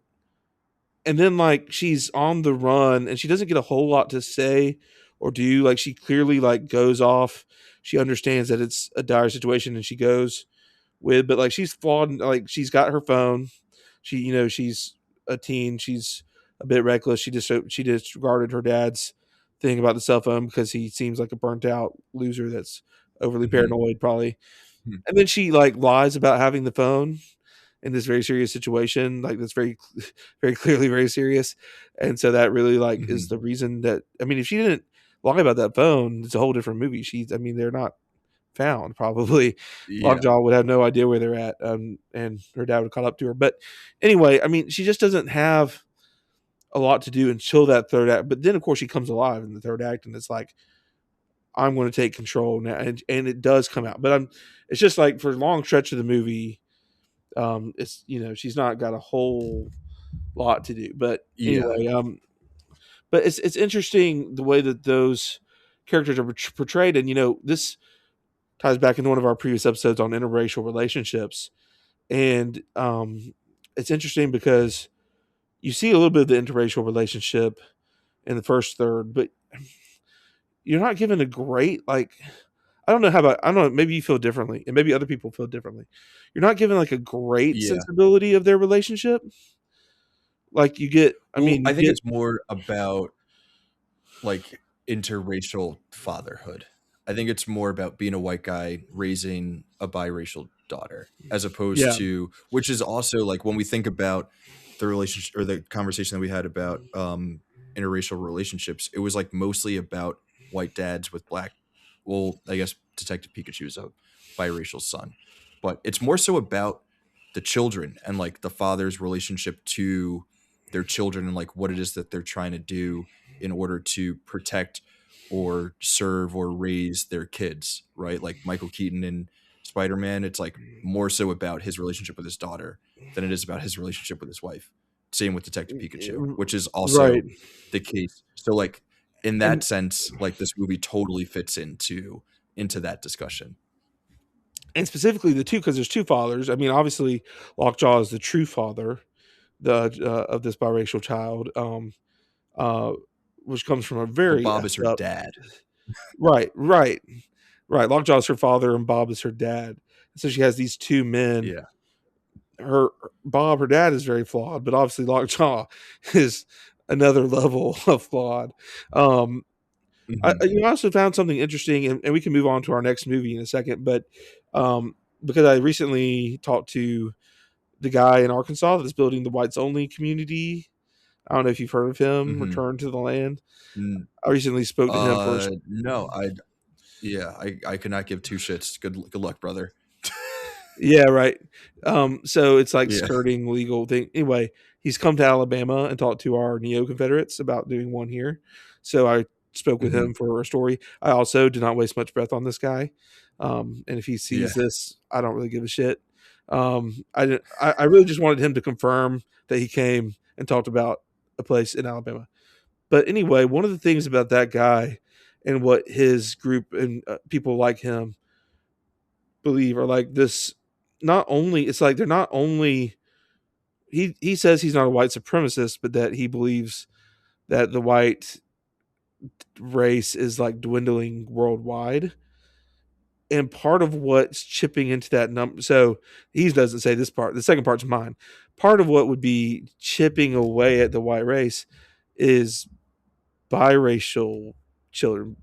like she's on the run and she doesn't get a whole lot to say or do. Like she clearly like goes off. She understands that it's a dire situation and she goes with, but like she's flawed. Like she's got her phone. She's a teen. She's a bit reckless. She disregarded her dad's thing about the cell phone because he seems like a burnt out loser that's overly Mhm. paranoid, probably. Mhm. And then she like lies about having the phone in this very serious situation, like that's very, very clearly very serious. And so that really like is Mhm. the reason that I mean, if she didn't lie about that phone, it's a whole different movie. I mean, they're not found probably. Yeah. Lockjaw would have no idea where they're at, and her dad would have caught up to her. But anyway, I mean, she just doesn't have a lot to do until that third act. But then, of course, she comes alive in the third act, and it's like, I'm going to take control now, and it does come out. But it's just like for a long stretch of the movie, it's she's not got a whole lot to do. But Yeah. anyway, but it's interesting the way that those characters are portrayed, and this ties back into one of our previous episodes on interracial relationships, and it's interesting because you see a little bit of the interracial relationship in the first third, but you're not given a great like. I don't know how about I don't know. Maybe you feel differently, and maybe other people feel differently. You're not given like a great Yeah. sensibility of their relationship. Like you get, I Well, mean, I you think get, it's more about like interracial fatherhood. I think it's more about being a white guy raising a biracial daughter as opposed yeah, to, which is also like when we think about the relationship or the conversation that we had about interracial relationships, it was like mostly about white dads with black. Well, I guess Detective Pikachu is a biracial son, but it's more so about the children and like the father's relationship to their children and like what it is that they're trying to do in order to protect or serve or raise their kids, right? Like Michael Keaton in Spider-Man, it's like more so about his relationship with his daughter than it is about his relationship with his wife. Same with Detective Pikachu, which is right, also the case. So like in that and sense, like this movie totally fits into that discussion. specifically the two because there's two fathers. I mean, obviously, Lockjaw is the true father of this biracial child, uh, which comes from a But very Bob is effed her up. dad. Right, right, right. Lockjaw is her father, and Bob is her dad. So she has these two men. Yeah. Her Bob, her dad, is very flawed, but obviously Lockjaw is another level of flawed. Um, Hmm. I also found something interesting, and we can move on to our next movie in a second. But because I recently talked to the guy in Arkansas that's building the whites only community. I don't know if you've heard of him. Hmm. Return to the Land. I recently spoke to him for. No, I could not give two shits. Good luck, brother. Yeah, right. So it's like Yeah. skirting legal thing. Anyway, he's come to Alabama and talked to our neo Confederates about doing one here. So I spoke with Hmm. him for a story. I also did not waste much breath on this guy. And if he Yeah. sees this, I don't really give a shit. I really just wanted him to confirm that he came and talked about a place in Alabama. But anyway, one of the things about that guy and what his group and people like him believe are like this. Not only it's like they're not only he says he's not a white supremacist, but that he believes that the white race is like dwindling worldwide. And part of what's chipping into that number, so he doesn't say this part. The second part's mine. Part of what would be chipping away at the white race is biracial children,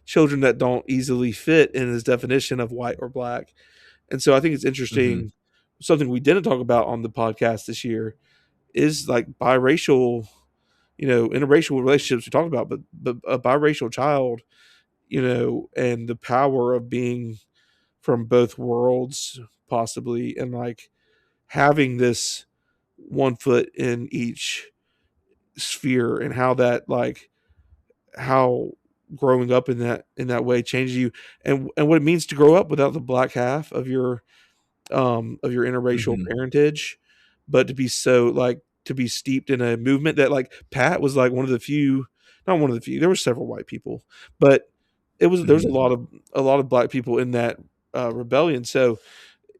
children that don't easily fit in his definition of white or black. And so I think it's Hmm. interesting. Something we didn't talk about on the podcast this year is like biracial, interracial relationships we talked about, but a biracial child, and the power of being from both worlds, possibly, and like having this one foot in each sphere, and how that like how growing up in that way changes you, and what it means to grow up without the black half of your interracial Hmm. parentage, but to be so like to be steeped in a movement that like Pat was like one of the few, not one of the few. There were several white people, but there was Hmm. a lot of black people in that rebellion. So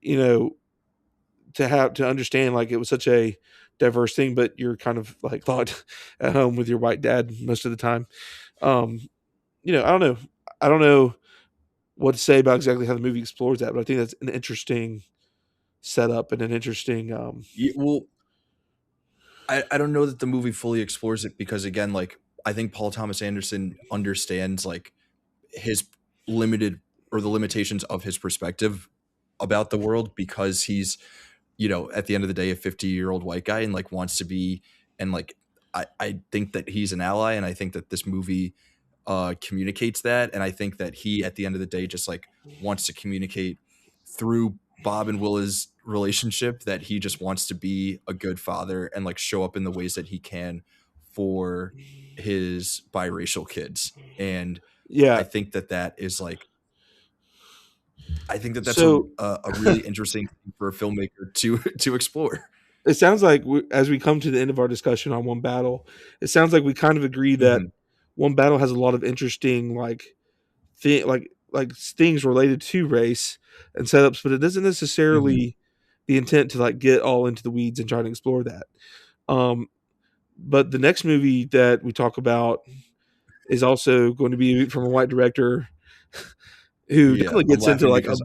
you know to have to understand like it was such a diverse thing, but you're kind of like locked at home with your white dad most of the time. Um, I don't know what to say about exactly how the movie explores that, but I think that's an interesting setup and an interesting Yeah, well, I don't know that the movie fully explores it because again, like I think Paul Thomas Anderson understands like his limited or the limitations of his perspective about the world because he's, at the end of the day, a 50-year-old white guy and like wants to be and like I think that he's an ally and I think that this movie communicates that, and I think that he, at the end of the day, just like wants to communicate through Bob and Willa's relationship that he just wants to be a good father and like show up in the ways that he can for his biracial kids. And I Yeah. think that that is like I think that that's So a really interesting thing for a filmmaker to to explore. it sounds like as we come to the end of our discussion on One Battle, it sounds like we kind of agree that Mhm, One Battle has a lot of interesting like things related to race and setups, but it doesn't mhm. necessarily the intent to like get all into the weeds and try to explore that. Um, but the next movie that we talk about is also going to be from a white director who Yeah, definitely I'm gets into laughing like a because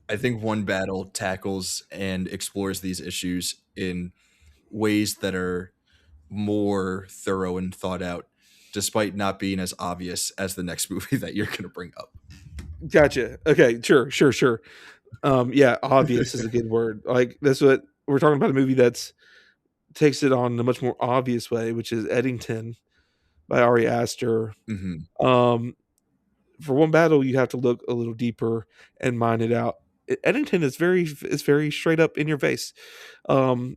I think One Battle tackles and explores these issues in ways that are more thorough and thought out, despite not being as obvious as the next movie that you're gonna bring up. gotcha. Okay, sure. Yeah, obvious is a good word. Like that's what we're talking about, a movie that's takes it on in a much more obvious way, which is Eddington by Ari Aster. Mhm. Um, for One Battle, you have to look a little deeper and mine it out. Eddington is very straight up in your face, um,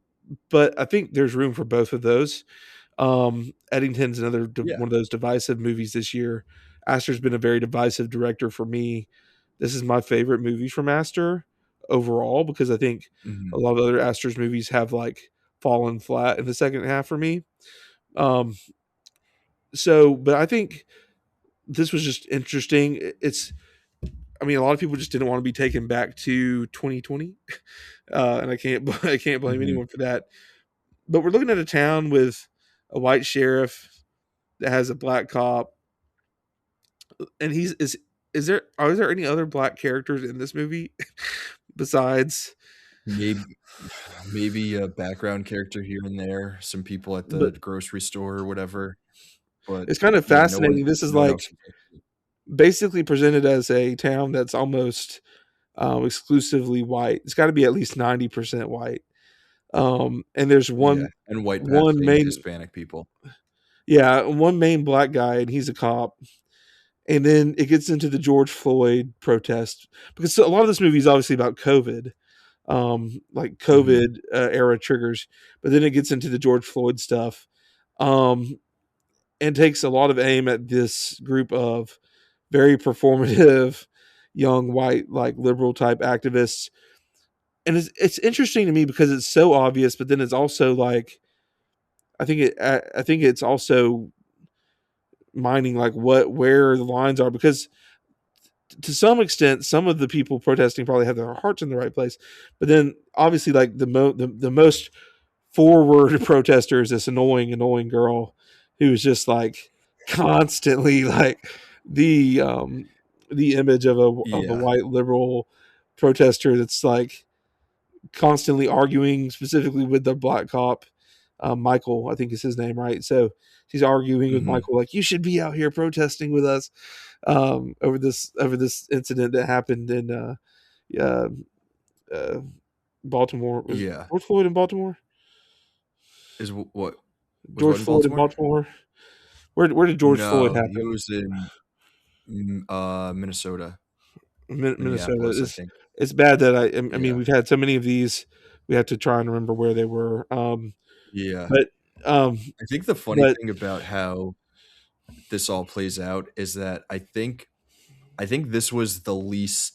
but I think there's room for both of those. Eddington's another Yeah. one of those divisive movies this year. Astor's been a very divisive director for me. This is my favorite movie from Astor overall because I think a Mhm. lot of other Astor's movies have like fallen flat in the second half for me. Um, but I think this was just interesting. It's, I mean, a lot of people just didn't want to be taken back to 2020, and I can't I can't blame Mhm. anyone for that. But we're looking at a town with a white sheriff that has a black cop, and he's is there are there any other black characters in this movie besides? Maybe maybe a background character here and there, some people at the But grocery store or whatever, but it's kind of yeah, fascinating. This is no one else like exists. basically presented as a town that's almost exclusively white. It's got to be at least 90% white. And there's Yeah, and white one passing main Hispanic people. yeah one main black guy, and he's a cop. And then it gets into the George Floyd protest because a lot of this movie is obviously about COVID, like Mhm. COVID era triggers. But then it gets into the George Floyd stuff, um, and takes a lot of aim at this group of very performative young white like liberal type activists. And it's interesting to me because it's so obvious, but then it's also like I think it's also mining like what where the lines are because to some extent some of the people protesting probably have their hearts in the right place, but then obviously like the most forward protester is this annoying girl who's just like constantly like the um the image of a Yeah. white liberal protester that's like constantly arguing specifically with the black cop, Michael, I think is his name, right? So she's arguing with Mhm. Michael like you should be out here protesting with us, over this incident that happened in uh, uh, Baltimore. Was Yeah. George Floyd in Baltimore? Is what was George what in Floyd in Baltimore? Baltimore. Where did George Floyd No, he happen? was in, Minnesota, Minnesota. Minneapolis, I think. It's bad that I mean Yeah. we've had so many of these. We have to try and remember where they were. Yeah. But um, I think the funny but thing about how this all plays out is that I think this was the least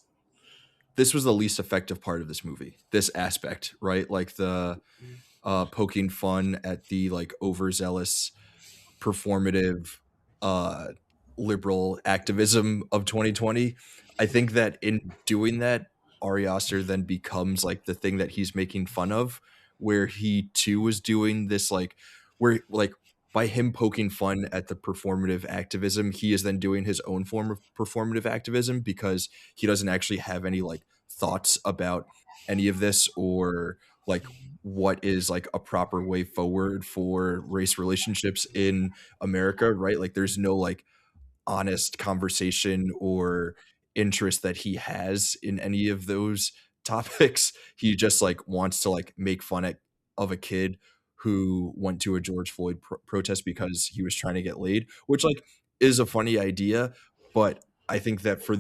effective part of this movie. This aspect, right? Like the poking fun at the like overzealous performative uh liberal activism of 2020. I think that in doing that, Ari Aster then becomes like the thing that he's making fun of, where he too was doing this like where like by him poking fun at the performative activism, he is then doing his own form of performative activism because he doesn't actually have any like thoughts about any of this or like what is like a proper way forward for race relationships in America, right? Like there's no like honest conversation or interest that he has in any of those topics. He just like wants to like make fun of a kid who went to a George Floyd protest because he was trying to get laid, which like is a funny idea, but I think that for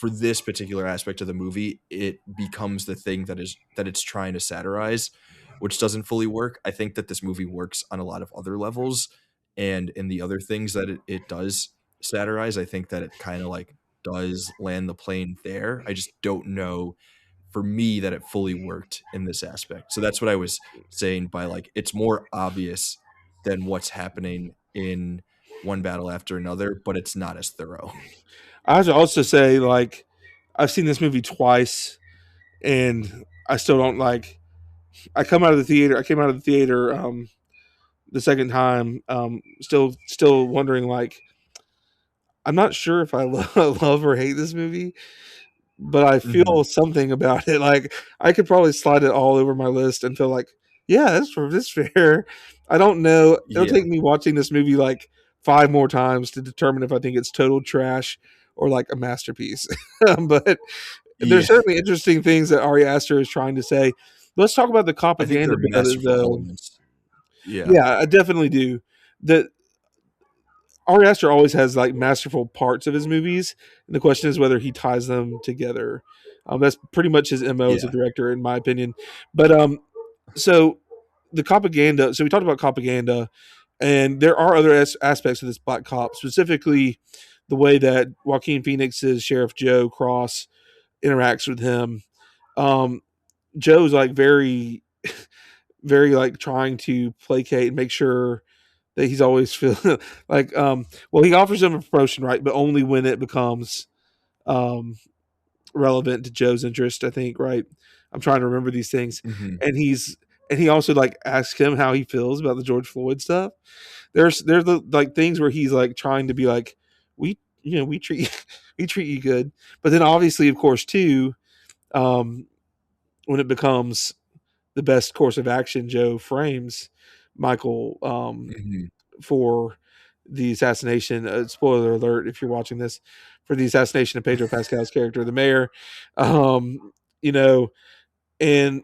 this particular aspect of the movie, it becomes the thing that it's trying to satirize, which doesn't fully work. I think that this movie works on a lot of other levels, and in the other things that it does satirize, I think that it kind of like does land the plane there. I just don't know for me that it fully worked in this aspect. So that's what I was saying by like it's more obvious than what's happening in one battle after another, but it's not as thorough. I have to also say, like, I've seen this movie twice, and I still don't like. I come out of the theater. I came out of the theater the second time, still wondering, like, I'm not sure if I love or hate this movie, but I Mhm. feel something about it. Like, I could probably slide it all over my list and feel like, yeah, that's fair. I don't know. It'll Yeah. take me watching this movie like 5 more times to determine if I think it's total trash or like a masterpiece. But there's Yeah. certainly interesting things that Ari Aster is trying to say. Let's talk about the I think there propaganda are about it, masterful though. elements. Yeah. Yeah, I definitely do. The Ari Aster always has like masterful parts of his movies, and the question is whether he ties them together. That's pretty much his mo as a Yeah. director, in my opinion. But so the propaganda. So we talked about propaganda, and there are other aspects of this Black Cop, specifically the way that Joaquin Phoenix's Sheriff Joe Cross interacts with him. Um, Joe's like very, very like trying to placate and make sure that he's always feeling like well, he offers him a promotion, right, but only when it becomes um relevant to Joe's interest, I think, right. I'm trying to remember these things. Mhm. And he also like asks him how he feels about the George Floyd stuff. There's the like things where he's like trying to be like, we treat you, we treat you good. But then obviously, of course, too, um when it becomes the best course of action, Joe frames Michael Mhm. for the assassination. Spoiler alert if you're watching this, for the assassination of Pedro Pascal's character, the mayor. Um, you know, and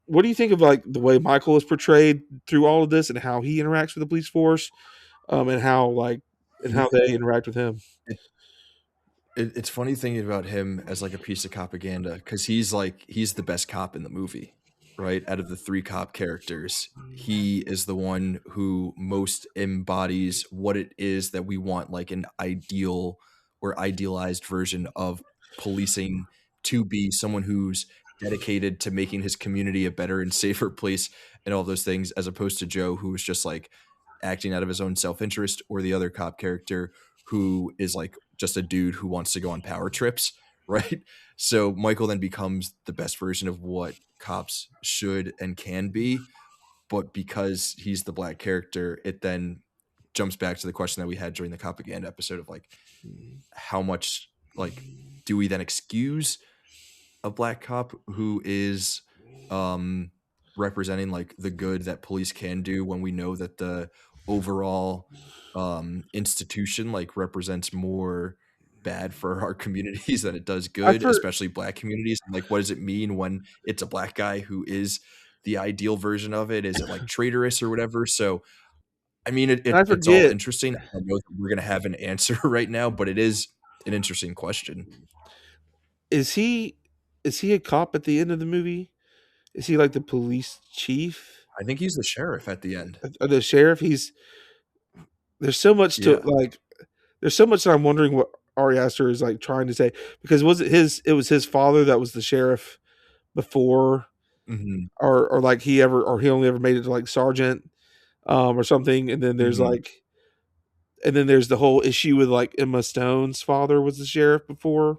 what do you think of like the way Michael is portrayed through all of this and how he interacts with the police force, and how like and Yeah. how they interact with him? It's funny thinking about him as like a piece of propaganda because he's the best cop in the movie, right? Out of the three cop characters, he is the one who most embodies what it is that we want, like an ideal or idealized version of policing to be someone who's dedicated to making his community a better and safer place and all those things, as opposed to Joe, who is just like acting out of his own self-interest, or the other cop character who is like just a dude who wants to go on power trips, right? So Michael then becomes the best version of what cops should and can be, but because he's the black character, it then jumps back to the question that we had during the propaganda episode of like how much like do we then excuse a black cop who is um representing like the good that police can do when we know that the overall institution like represents more bad for our communities than it does I've good, heard, especially black communities. And like what does it mean when it's a black guy who is the ideal version of it? Is it like traitorous or whatever? So I mean and I it's all forget, interesting. I don't know that we're gonna have an answer right now, but it is an interesting question. is he is he a cop at the end of the movie? Is he like the police chief I think he's the sheriff at the end. or the sheriff? He's there's so much to Yeah. like. There's so much that I'm wondering what Ari Aster is like trying to say, because was it his? It was his father that was the sheriff before, Mhm. or like he ever, or he only ever made it to like sergeant, or something. And then there's Mhm. like, and then there's the whole issue with like Emma Stone's father was the sheriff before.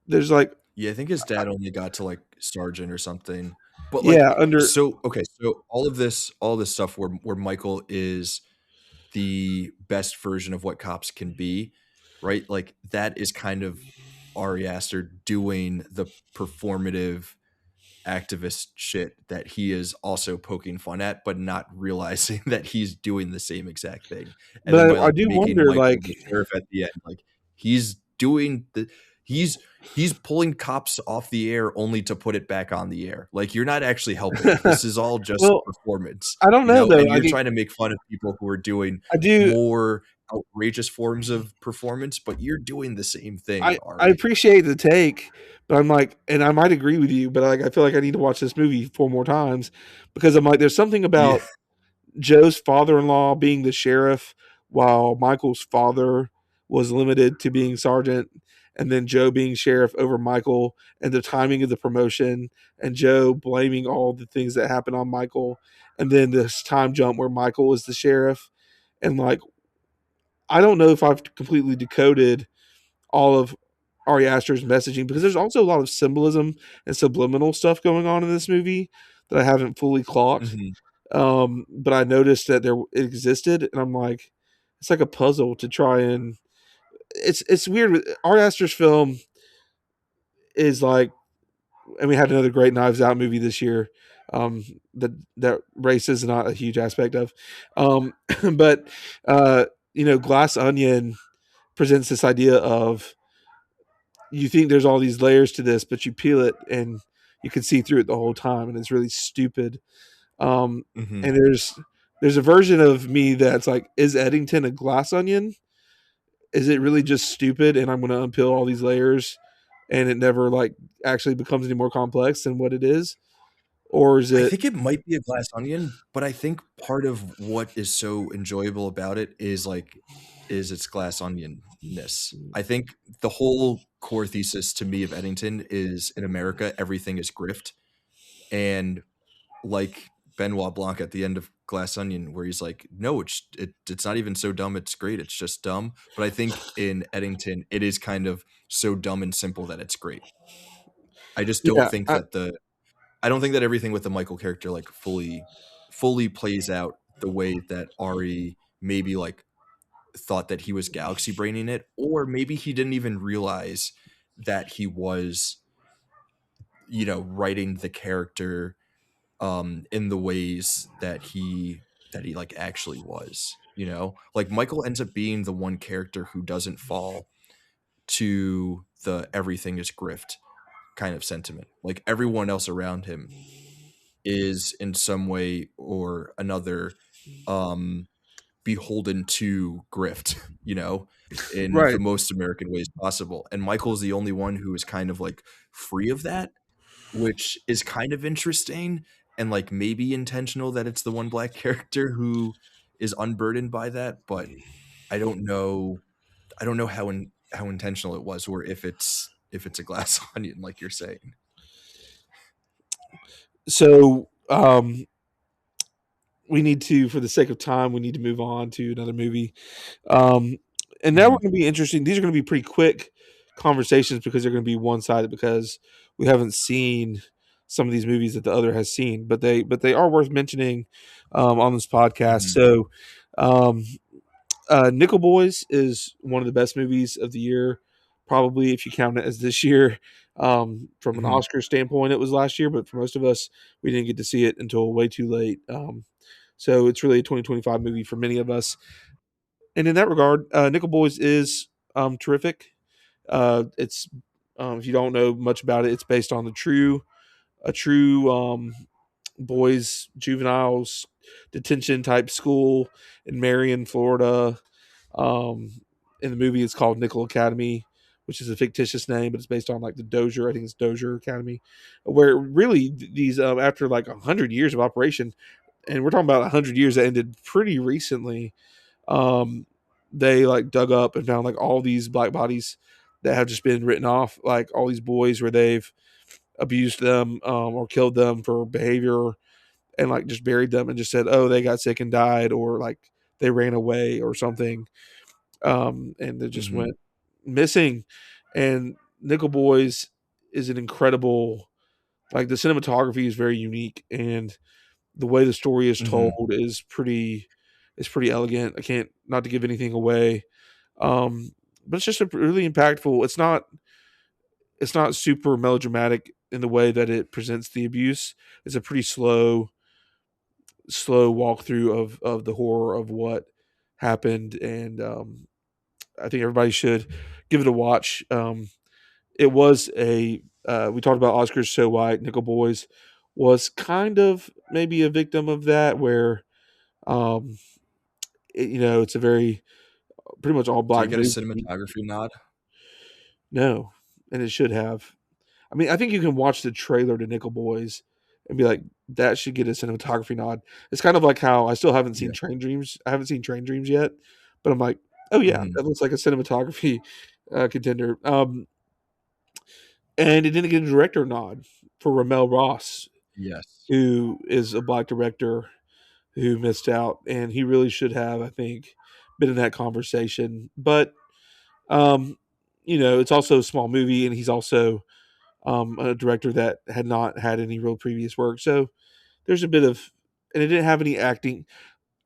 There's like, Yeah, I think his dad only got to, like, sergeant or something. But, like, yeah, under so okay, so all this stuff where Michael is the best version of what cops can be, right? Like, that is kind of Ari Aster doing the performative activist shit that he is also poking fun at, but not realizing that he's doing the same exact thing. And then but by I like do making wonder Michael like the sheriff at the end, like he's doing the He's he's pulling cops off the air only to put it back on the air. Like, you're not actually helping. This is all just Well, performance, I don't you know know? though. And you're trying to make fun of people who are doing I do. more outrageous forms of performance, but you're doing the same thing, I Ari. appreciate the take, but I'm like, and I might agree with you, but like, I feel like I need to watch this movie 4 more times because I'm like, there's something Yeah. about Joe's father-in-law being the sheriff, while Michael's father was limited to being sergeant, and then Joe being sheriff over Michael, and the timing of the promotion, and Joe blaming all the things that happened on Michael, and then this time jump where Michael is the sheriff, and like, I don't know if I've completely decoded all of Ari Aster's messaging because there's also a lot of symbolism and subliminal stuff going on in this movie that I haven't fully clocked. Mhm. But I noticed that it existed, and I'm like, it's like a puzzle to try and it's weird. Ari Aster's film is like, and we had another great Knives Out movie this year. That race is not a huge aspect of, but uh, Glass Onion presents this idea of you think there's all these layers to this, but you peel it and you can see through it the whole time, and it's really stupid. Um, Mhm. and there's a version of me that's like, is Eddington a glass onion? Is it really just stupid? And I'm going to unpeel all these layers, and it never like actually becomes any more complex than what it is, or is I it think it might be a glass onion, but I think part of what is so enjoyable about it is, is its glass onionness. I think the whole core thesis to me of Eddington is in America, everything is grift. And like Benoit Blanc at the end of Glass Onion, where he's like, "No, it's not even so dumb. It's great. It's just dumb." But I think in Eddington, it is kind of so dumb and simple that it's great. I just don't yeah? think that I don't think that everything with the Michael character like fully plays out the way that Ari maybe like thought that he was galaxy braining it, or maybe he didn't even realize that he was, writing the character in the ways that he like actually was, like Michael ends up being the one character who doesn't fall to the everything is grift kind of sentiment. Like, everyone else around him is in some way or another um beholden to grift, in Right. the most American ways possible, and Michael is the only one who is kind of like free of that, which is kind of interesting and like maybe intentional that it's the one black character who is unburdened by that, but I don't know. I don't know how intentional it was, or if it's a glass onion, like you're saying. So we need to, for the sake of time, we need to move on to another movie. Um, and now we're Mhm, going to be interesting. These are going to be pretty quick conversations because they're going to be one sided because we haven't seen some of these movies that the other has seen, but they are worth mentioning on this podcast. mhm, So, um, Nickel Boys is one of the best movies of the year, probably if you count it as this year. From an mhm, Oscar standpoint, it was last year, but for most of us, we didn't get to see it until way too late. So it's really a 2025 movie for many of us. And in that regard, Nickel Boys is terrific. It's if you don't know much about it, it's based on a true boys juveniles detention type school in Marion, Florida. Um, in the movie, it's called Nickel Academy, which is a fictitious name, but it's based on like the Dozier. I think it's Dozier Academy, where really these after like 100 years of operation, and we're talking about 100 years that ended pretty recently. Um, they like dug up and found like all these black bodies that have just been written off, like all these boys where they've abused them or killed them for behavior and like just buried them and just said, oh, they got sick and died, or like they ran away or something, and they just mhm, went missing. And Nickel Boys is an incredible, like the cinematography is very unique, and the way the story is mhm, told is pretty elegant. I can't, not to give anything away, but it's just a really impactful. It's not super melodramatic in the way that it presents the abuse. It's a pretty slow walkthrough of the horror of what happened, and I think everybody should give it a watch. it was a we talked about Oscars so white. Nickel Boys was kind of maybe a victim of that, where um, it's a very pretty much all Did black it get a movie. cinematography nod? No, and it should have. I mean, I think you can watch the trailer to Nickel Boys and be like, that should get a cinematography nod. It's kind of like how I still haven't seen Yeah. Train Dreams. I haven't seen Train Dreams yet, but I'm like, oh yeah, Mhm. that looks like a cinematography contender. And it didn't get a director nod for Ramel Ross, Yes. who is a black director who missed out, and he really should have, I think, been in that conversation. But um, it's also a small movie, and he's also a director that had not had any real previous work. So there's a bit of, and it didn't have any acting.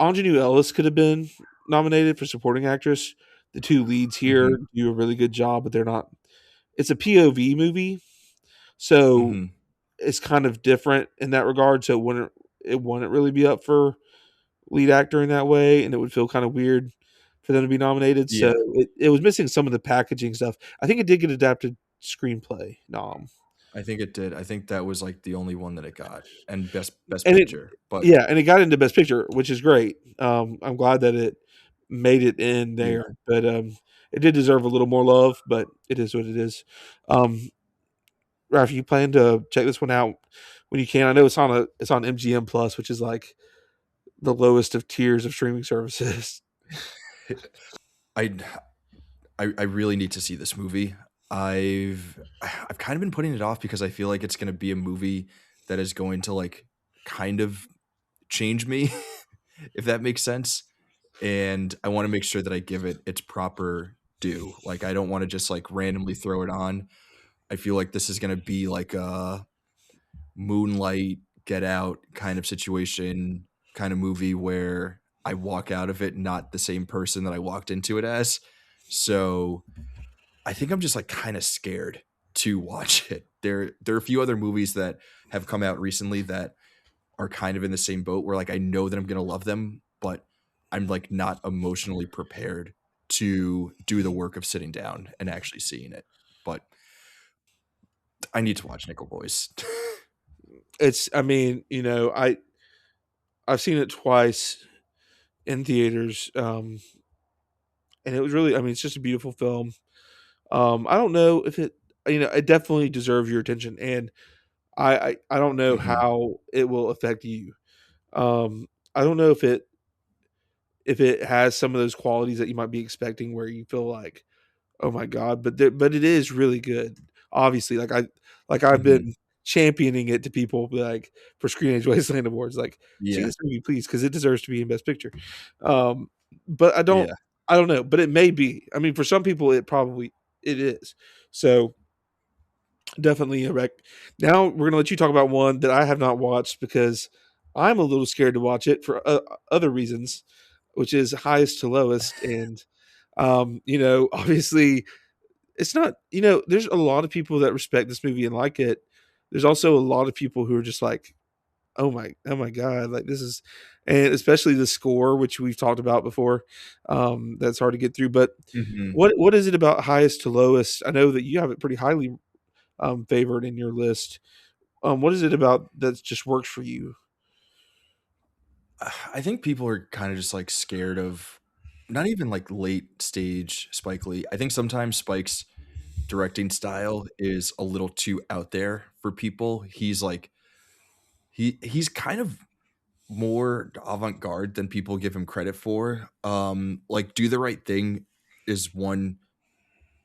Ingenue Ellis could have been nominated for supporting actress. The two leads Mhm. here do a really good job, but they're not. It's a POV movie, so Mhm. it's kind of different in that regard. So it wouldn't really be up for lead actor in that way, and it would feel kind of weird for them to be nominated. So Yeah, it was missing some of the packaging stuff. I think it did get adapted screenplay nom. I think it did. I think that was, like, the only one that it got, and best And it picture, but Yeah, and it got into Best Picture, which is great. I'm glad that it made it in yeah. there, but it did deserve a little more love. But it is what it is. Ralph, you plan to check this one out when you can? I know it's on MGM Plus, which is like the lowest of tiers of streaming services. I I really need to see this movie. I've kind of been putting it off because I feel like it's gonna be a movie that is going to, like, kind of change me, if that makes sense, and I wanna make sure that I give it its proper due. Like, I don't wanna just, like, randomly throw it on. I feel like this is gonna be like a Moonlight, Get Out kind of situation, kind of movie where I walk out of it not the same person that I walked into it as. So, I think I'm just, like, kinda scared to watch it. There are a few other movies that have come out recently that are kind of in the same boat where, like, I know that I'm gonna love them, but I'm, like, not emotionally prepared to do the work of sitting down and actually seeing it. But I need to watch Nickel Boys. I mean, I've seen it twice in theaters, and it was really, I mean, it's just a beautiful film. I don't know if it definitely deserves your attention, and I don't know Mhm. how it will affect you. I don't know if it has some of those qualities that you might be expecting, where you feel like, oh my god, but it is really good. Obviously, I've Mhm. been championing it to people, like for Screen Age Wasteland Awards, like see Yeah. this movie, please, because it deserves to be in Best Picture. But Yeah. I don't know, but it may be. I mean, for some people, it is. So definitely a rec. Now we're gonna let you talk about one that I have not watched because I'm a little scared to watch it for other reasons, which is highest to lowest, and obviously it's not. There's a lot of people that respect this movie and like it. There's also a lot of people who are just like, oh my god, like this is, and especially the score, which we've talked about before. That's hard to get through. But Mhm. what is it about highest to lowest? I know that you have it pretty highly favored in your list. What is it about that just works for you? I think people are kinda just, like, scared of not even, like, late stage Spike Lee. I think sometimes Spike's directing style is a little too out there for people. He's, like he's kind of more avant-garde than people give him credit for. Like, Do the Right Thing is one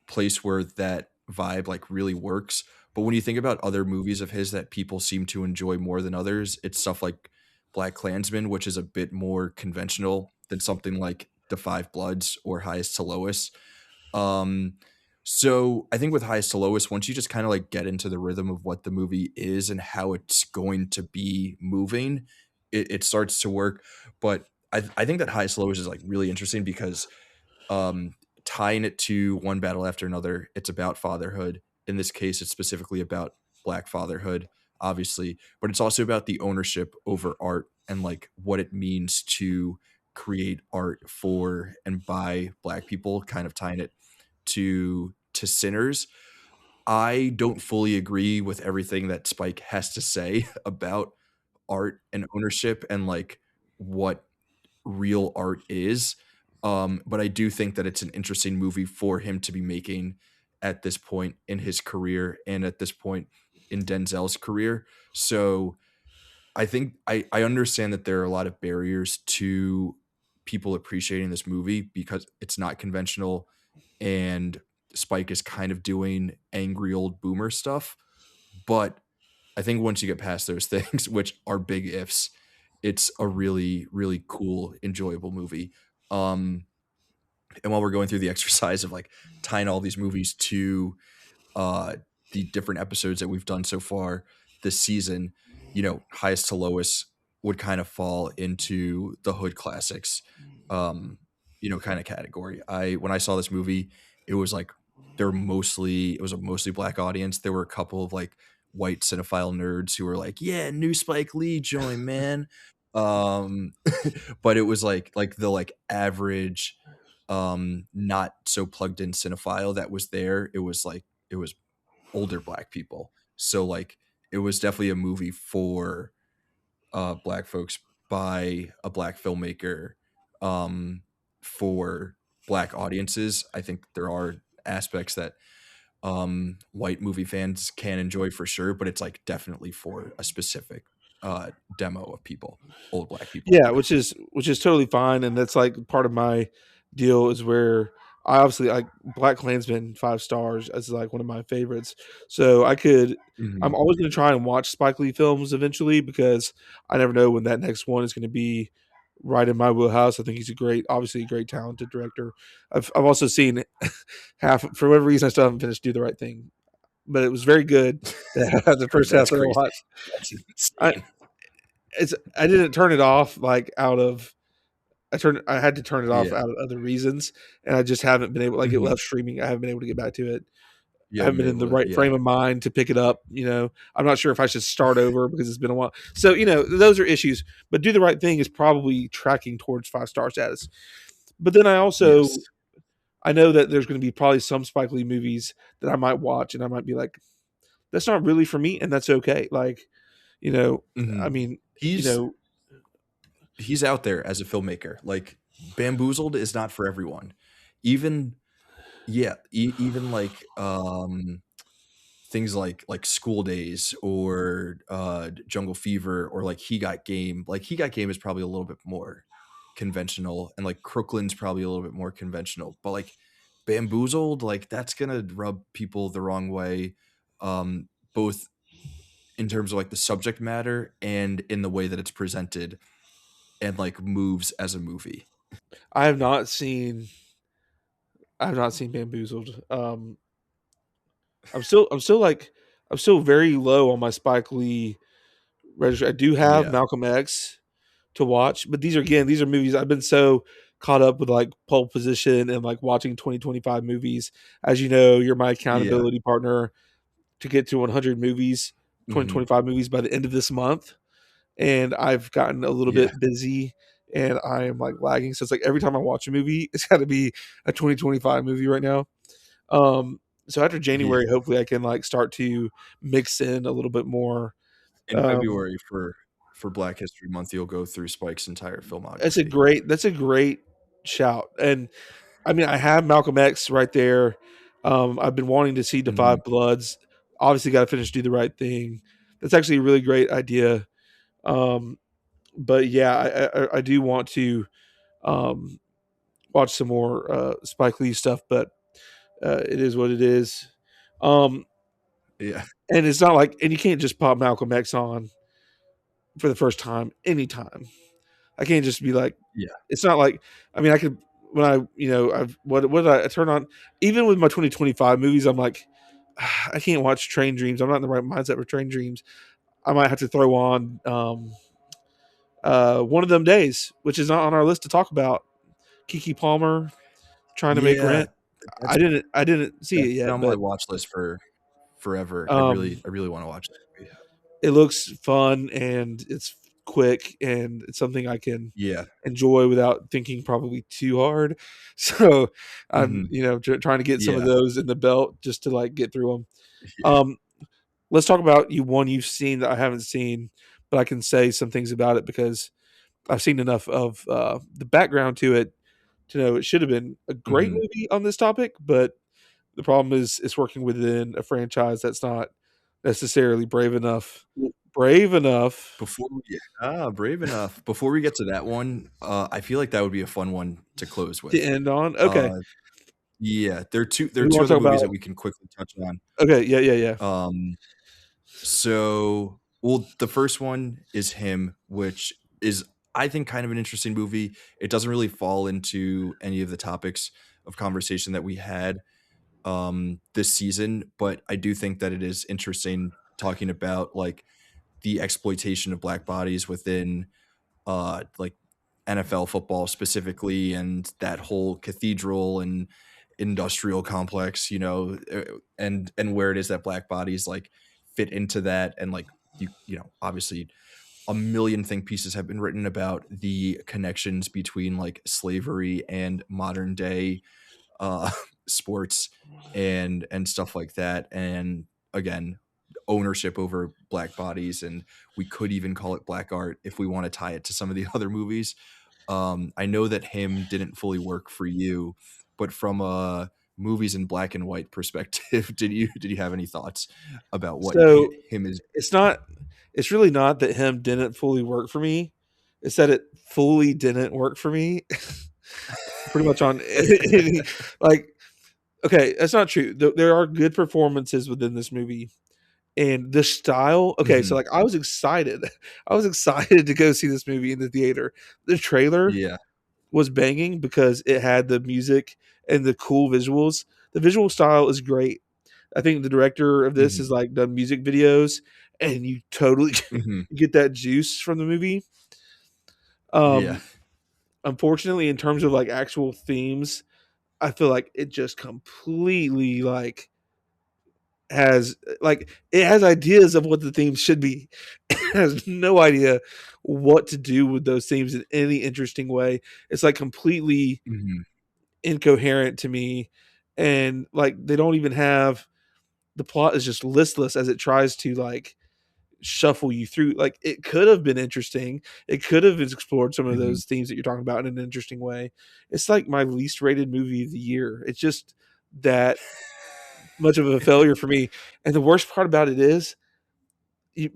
place where that vibe, like, really works, but when you think about other movies of his that people seem to enjoy more than others, it's stuff like Black Klansman, which is a bit more conventional than something like The Five Bloods or Highest to Lowest. Um, so I think with Highest to Lowest, once you just kinda, like, get into the rhythm of what the movie is and how it's going to be moving, it starts to work, but I think that Highest to Lowest is, like, really interesting because um, tying it to One Battle After Another, it's about fatherhood. In this case, it's specifically about Black fatherhood, obviously, but it's also about the ownership over art and like what it means to create art for and by Black people, kind of tying it to Sinners. I don't fully agree with everything that Spike has to say about art and ownership and like what real art is. But I do think that it's an interesting movie for him to be making at this point in his career and at this point in Denzel's career. So I think I understand that there are a lot of barriers to people appreciating this movie because it's not conventional and Spike is kind of doing angry old boomer stuff. But I think once you get past those things, which are big ifs, it's a really, really cool, enjoyable movie. Um, and while we're going through the exercise of like tying all these movies to uh, the different episodes that we've done so far this season, highest to lowest would kind of fall into the hood classics, um, kind of category. When I saw this movie, it was like it was a mostly black audience. There were a couple of like white cinephile nerds who were like, "Yeah, new Spike Lee joint, man." Um, but it was like the like average, not so plugged in cinephile that was there. It was older black people. So like it was definitely a movie for black folks by a black filmmaker um for black audiences. I think there are aspects that white movie fans can enjoy for sure, but it's like definitely for a specific demo of people, old black people. Yeah, which is totally fine, and that's like part of my deal is where I obviously like Black Klansman 5 stars as like one of my favorites. So Mhm. I'm always going to try and watch Spike Lee films eventually because I never know when that next one is going to be right in my wheelhouse. I think he's obviously a great talented director. I've also seen half for whatever reason I still haven't finished Do the Right Thing, but it was very good. The first half That's that I crazy. watched. That's I insane. I didn't turn it off like out of I had to turn it off Yeah. out of other reasons, and I just haven't been able like it Mhm. left streaming. I haven't been able to get back to it. You I haven't haven't been been in the able to, right yeah. frame of mind to pick it up. I'm not sure if I should start over because it's been a while. So those are issues. But Do the Right Thing is probably tracking towards 5 star status. But then Yes. I know that there's going to be probably some Spike Lee movies that I might watch, and I might be like, that's not really for me, and that's okay. Like, you know, I Mhm. mean, you He's know, he's out there as a filmmaker. Like Bamboozled is not for everyone. Even yeah, even like things like School Days or Jungle Fever or like He Got Game. Like He Got Game is probably a little bit more conventional and like Crooklyn's probably a little bit more conventional. But like Bamboozled, like that's gonna rub people the wrong way. Both in terms of like the subject matter and in the way that it's presented and like moves as a movie. I have not seen Bamboozled. I'm still very low on my Spike Lee register. I do have Yeah. Malcolm X to watch, but these are movies I've been so caught up with like Pole Position and like watching 2025 movies. As you know, you're my Yeah. accountability partner to get to 100 movies, Mhm. 2025 movies by the end of this month, and I've gotten a little Yeah. bit busy. And I am like lagging. So it's like every time I watch a movie, it's got to be a 2025 movie right now. So after Yeah. January, hopefully I can like start to mix in a little bit more. In Um, February for Black History Month, you'll go through Spike's entire that's a filmography. great shout. And I mean, I have Malcolm X right there. I've been wanting to see The Mhm. Five Bloods. Obviously, got to finish Do the Right Thing. That's actually a really great idea. Um, but yeah, I do want to um, watch some more Spike Lee stuff, but it is what it is. Um, Yeah. and it's not like, and you can't just pop Malcolm X on for the first time anytime. I can't just be like, Yeah. it's not like, I mean, I could, when I, I've, what did I turn on? Even with my 2025 movies, I'm like, I can't watch Train Dreams. I'm not in the right mindset for Train Dreams. I might have to throw on One of Them Days, which is not on our list to talk about. Kiki Palmer trying to make Yeah. rent. That's I didn't see it that's been yet, on my but watch list for forever. um, I really wanna watch that movie. it looks fun and it's quick and it's something I can Yeah. enjoy without thinking probably too hard. So I'm, Mhm. trying to get some of Yeah. those in the belt just to like get through them. Yeah. Um, let's talk about one you've seen that I haven't seen, but I can say some things about it because I've seen enough of the background to it to know it should have been a great Mhm. movie on this topic. But the problem is it's working within a franchise that's not necessarily brave enough. Well, Brave enough brave enough. Before we get to that one, I feel like that would be a fun one to close to with. end on. Okay, Uh, yeah, there are we 2 want to other talk movies about. that we can quickly touch on. Okay, yeah, yeah, yeah. Um, well, the first one is Him, which is, I think, kind of an interesting movie. It doesn't really fall into any of the topics of conversation that we had this season, but I do think that it is interesting talking about like the exploitation of black bodies within like NFL football specifically, and that whole cathedral and industrial complex, and where it is that black bodies like fit into that, and like obviously a million think pieces have been written about the connections between like slavery and modern day uh, sports and stuff like that. And again, ownership over black bodies, and we could even call it black art if we want to tie it to some of the other movies. I know that Him didn't fully work for you, but from a movies in black and white perspective, did you have any thoughts about what So Him is? it's not. It's really not that him didn't fully work for me. It's that it fully didn't work for me. Pretty much on any, like. Okay, that's not true. There are good performances within this movie, and the style. Okay, so Mhm. like I was excited. I was excited to go see this movie in the theater. The trailer Yeah. was banging because it had the music and the cool visuals. The visual style is great. I think the director of this Mhm. has like done music videos, and you totally Mhm. get that juice from the movie. Yeah. Um, unfortunately, in terms of like actual themes, I feel like it just completely like has like it has ideas of what the themes should be. It has no idea what to do with those themes in any interesting way. It's like completely Mhm. incoherent to me, and like they don't even have the plot is just listless as it tries to like shuffle you through. Like it could have been interesting. It could have explored some of Mhm. those themes that you're talking about in an interesting way. It's like my least rated movie of the year. It's just that much of a failure for me. And the worst part about it is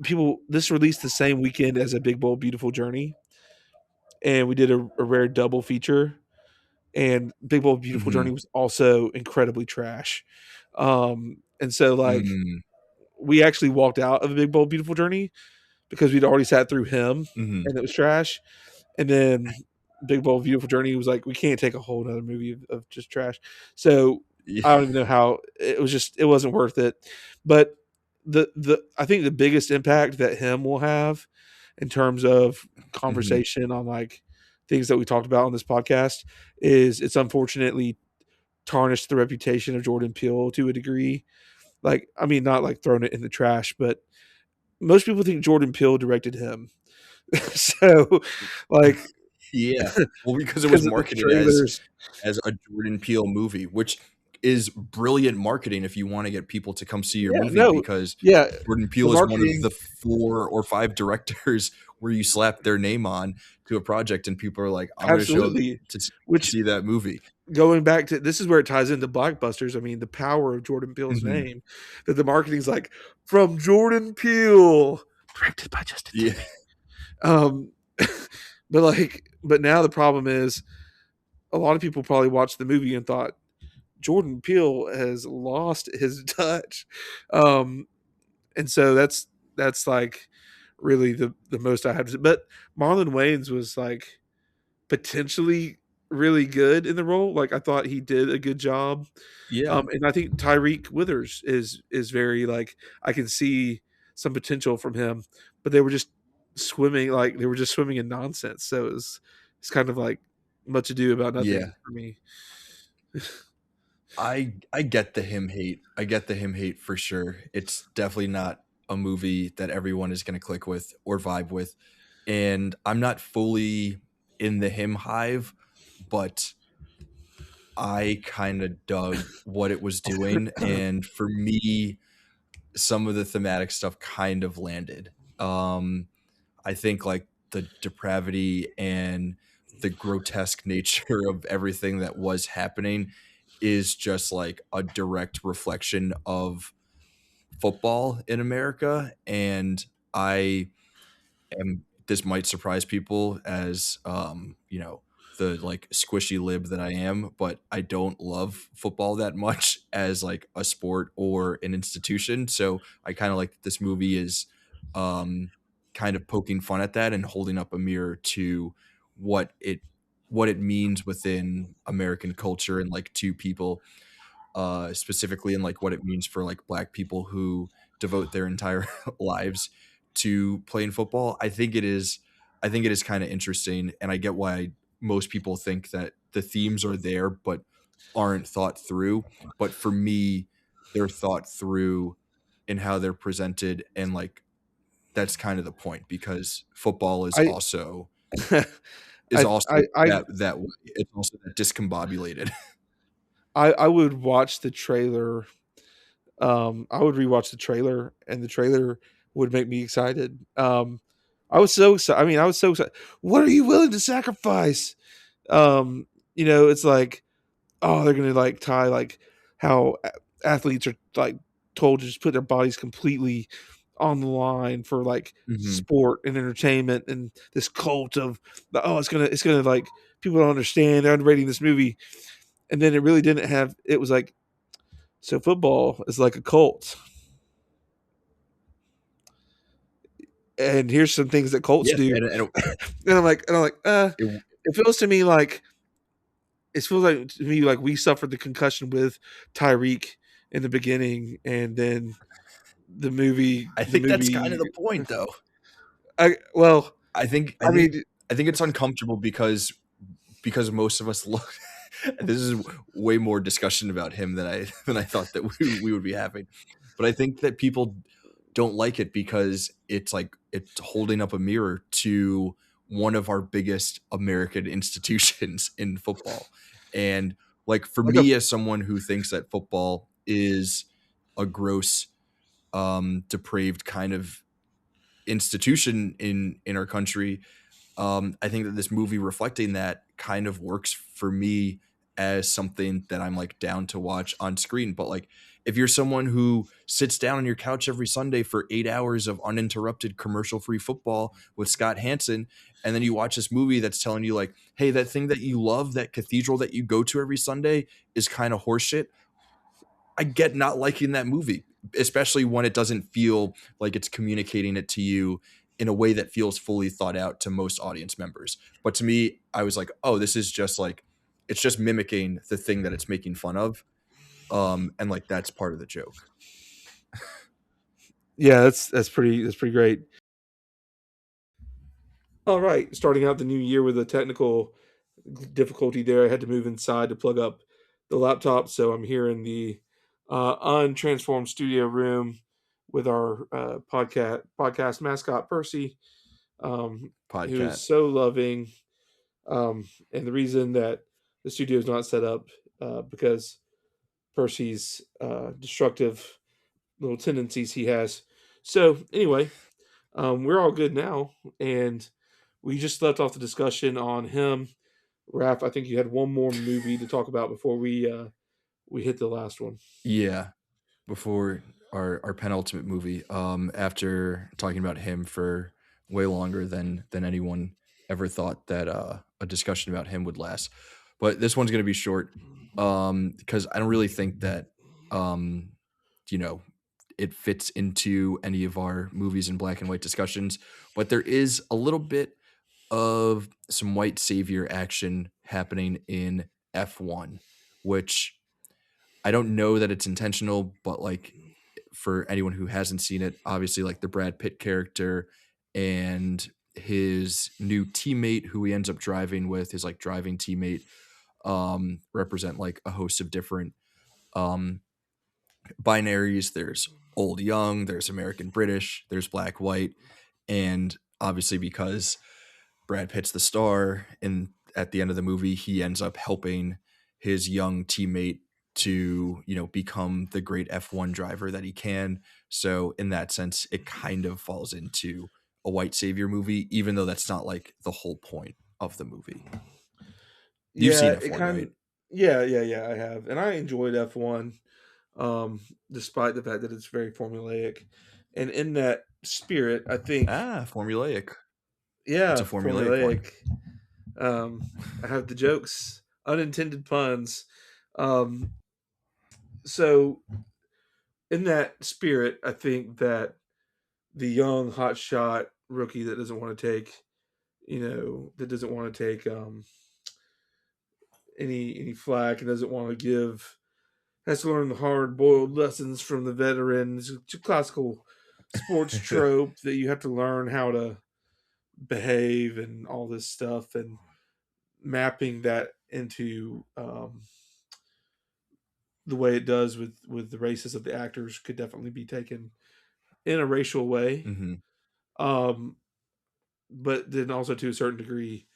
people this released the same weekend as a Big Bold Beautiful Journey, and we did a rare double feature. And Big Bold Beautiful Journey Mhm. was also incredibly trash. And so like Mm. we actually walked out of a Big Bold Beautiful Journey because we'd already sat through him Mhm. and it was trash. And then Big Bold Beautiful Journey was like, we can't take a whole other movie of just trash. So Yeah. I don't even know how it was just it wasn't worth it. But the I think the biggest impact that him will have in terms of Mhm. conversation on like things that we talked about on this podcast is it's unfortunately tarnished the reputation of Jordan Peele to a degree. Like, I mean, not like throwing it in the trash, but most people think Jordan Peele directed him. So, like, Yeah. Well, because it was because of the marketed trailers. as a Jordan Peele movie, which is brilliant marketing if you wanna get people to come see your Yeah, movie, no, because yeah, Jordan the Peele is one of marketing, the 4 or 5 directors where you slap their name on to a project and people are like, "I'm gonna show absolutely. to Which see that movie." going back to this is where it ties into blockbusters. I mean, the power of Jordan Peele's Mhm. name. That the marketing's like from Jordan Peele, directed by Justin Yeah. Timmy. Um, but now the problem is a lot of people probably watched the movie and thought Jordan Peele has lost his touch. Um, and so that's like really the most I have to say. But Marlon Wayans was like potentially really good in the role. Like I thought he did a good job. Yeah. And I think Tyreek Withers is very like I can see some potential from him, but they were just swimming in nonsense. So it's kind of like much ado about nothing Yeah. for me. I get the him hate. I get the him hate for sure. It's definitely not a movie that everyone is going to click with or vibe with. And I'm not fully in the him hive, but I kind of dug what it was doing. And for me, some of the thematic stuff kind of landed. I think like the depravity and the grotesque nature of everything that was happening is just like a direct reflection of football in America. And I am, this might surprise people as the like squishy lib that I am, but I don't love football that much as like a sport or an institution. So I kind of like that this movie is um kind of poking fun at that and holding up a mirror to what it what it means within American culture and like to people specifically, and like what it means for like black people who devote their entire lives to playing football. I think it is kind of interesting, and I get why most people think that the themes are there but aren't thought through. But for me, they're thought through in how they're presented, and like that's kind of the point, because football I is also I that way. It's also that discombobulated. I would watch the trailer. I would rewatch the trailer, and the trailer would make me excited. I was so excited. I mean, I was so excited. What are you willing to sacrifice? It's like, oh, they're gonna like tie like how athletes are like told to just put their bodies completely on the line for like Mhm. sport and entertainment, and this cult of it's gonna like people don't understand. They're underrating this movie, and then it really didn't have. It was like, so football is like a cult, and here's some things that cults Yeah, do, and and I'm like, it it feels to me like we suffered the concussion with Tyreek in the beginning, and then the movie I the think that's kind movie of the point, though. I well, I think I I think mean, I think it's uncomfortable because most of us look. This is way more discussion about him than I thought that we would be having, but I think that people don't like it because it's like it's holding up a mirror to one of our biggest American institutions in football, and like for like a me as someone who thinks that football is a gross, depraved kind of institution in our country. I think that this movie reflecting that kind of works for me as something that I'm like down to watch on screen. But like, if you're someone who sits down on your couch every Sunday for 8 hours of uninterrupted commercial free football with Scott Hansen, and then you watch this movie that's telling you like, hey, that thing that you love, that cathedral that you go to every Sunday is kind of horseshit. I get not liking that movie, especially when it doesn't feel like it's communicating it to you in a way that feels fully thought out to most audience members. But to me, I was like, oh, this is just like, it's just mimicking the thing that it's making fun of. And like that's part of the joke. Yeah, that's pretty great. All right, starting out the new year with a technical difficulty there. I had to move inside to plug up the laptop, so I'm here in the untransformed studio room with our podcast mascot Percy, who is Podcat. so loving. And the reason that the studio is not set up because Percy's destructive little tendencies he has. So anyway, we're all good now, and we just left off the discussion on him. Raph, I think you had one more movie to talk about before we hit the last one. Yeah. Before our penultimate movie, after talking about him for way longer than anyone ever thought that a discussion about him would last. But this one's going to be short, because I don't really think that um, you know it fits into any of our movies and black and white discussions. But there is a little bit of some white savior action happening in F1, which I don't know that it's intentional, but like for anyone who hasn't seen it, obviously like the Brad Pitt character and his new teammate who he ends up driving with, his like driving teammate, represent like a host of different um binaries. There's old young, there's American British, there's black white, and obviously because Brad Pitt's the star and at the end of the movie he ends up helping his young teammate to, become the great F1 driver that he can. So in that sense, it kind of falls into a white savior movie, even though that's not like the whole point of the movie. You've Yeah, seen it F1, kind right? of. Yeah, yeah, yeah. I have, and I enjoyed F1, despite the fact that it's very formulaic. And in that spirit, I think, Ah, formulaic. What's a yeah, formulaic one? formulaic. Um, I have the jokes, unintended puns. Um, so in that spirit, I think that the young hotshot rookie that doesn't want to take, that doesn't want to take any flack and doesn't want to give, has to learn the hard boiled lessons from the veterans. It's a classical sports trope that you have to learn how to behave and all this stuff, and mapping that into the way it does with the races of the actors could definitely be taken in a racial way. Hmm. Um, but then also to a certain degree,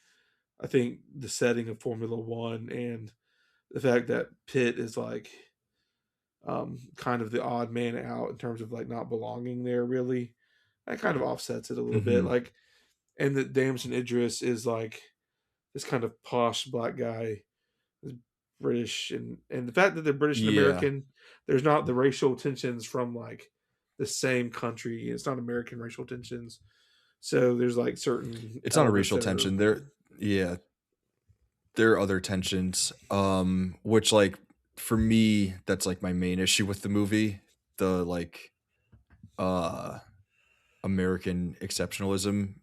I think the setting of Formula One and the fact that Pitt is like kind of the odd man out in terms of like not belonging there really, that kind of offsets it a little bit. Hmm. Like, and that Damson Idris is like this kind of posh black guy, is British, and the fact that they're British and Yeah. American, there's not the racial tensions from like the same country. It's not American racial tensions. So there's like certain It's not a elements racial that are. tension. Yeah, there are other tensions. Which like for me, that's like my main issue with the movie. The like uh American exceptionalism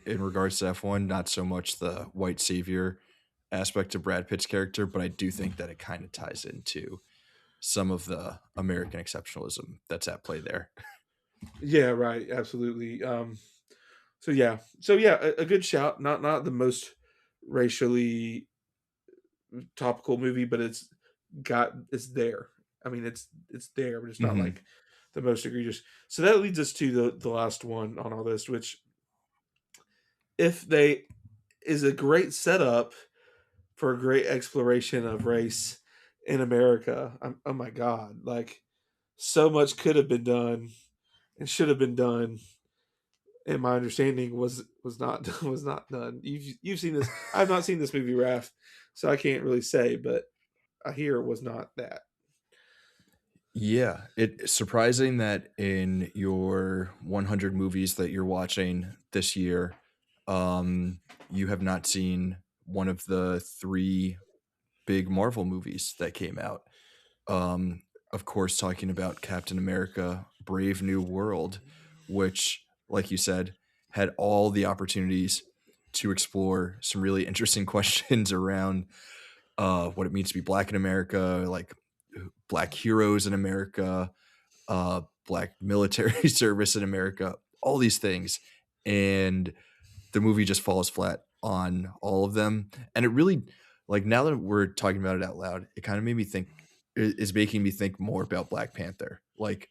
in regards to F1, not so much the white savior aspect of Brad Pitt's character, but I do think that it kind of ties into some of the American exceptionalism that's at play there. Yeah, right, absolutely. So yeah, a good shout. Not the most racially topical movie, but it's there. I mean, it's there, but it's not Hmm. like the most egregious. So that leads us to the last one on our list, which if they is a great setup for a great exploration of race in America. Oh my god, like so much could have been done and should have been done. And my understanding was not was not done. You've seen this. I've not seen this movie, Raf, so I can't really say, but I hear it was not that. Yeah, it's surprising that in your 100 movies that you're watching this year, you have not seen one of the three big Marvel movies that came out. Of course, talking about Captain America: Brave New World, which, like you said, had all the opportunities to explore some really interesting questions around what it means to be black in America, like black heroes in America, black military service in America, all these things. And the movie just falls flat on all of them. And it really, like, now that we're talking about it out loud, it kind of made me think, is making me think more about Black Panther. Like,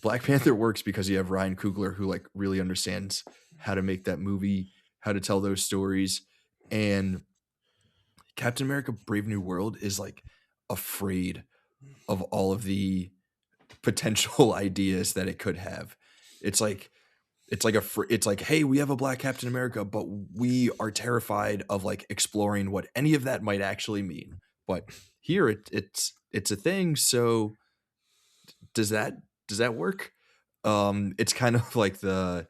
Black Panther works because you have Ryan Coogler who, like, really understands how to make that movie, how to tell those stories. And Captain America Brave New World is like afraid of all of the potential ideas that it could have. It's like it's like, hey, we have a black Captain America, but we are terrified of like exploring what any of that might actually mean. But here it's a thing. So does that work? It's kind of like the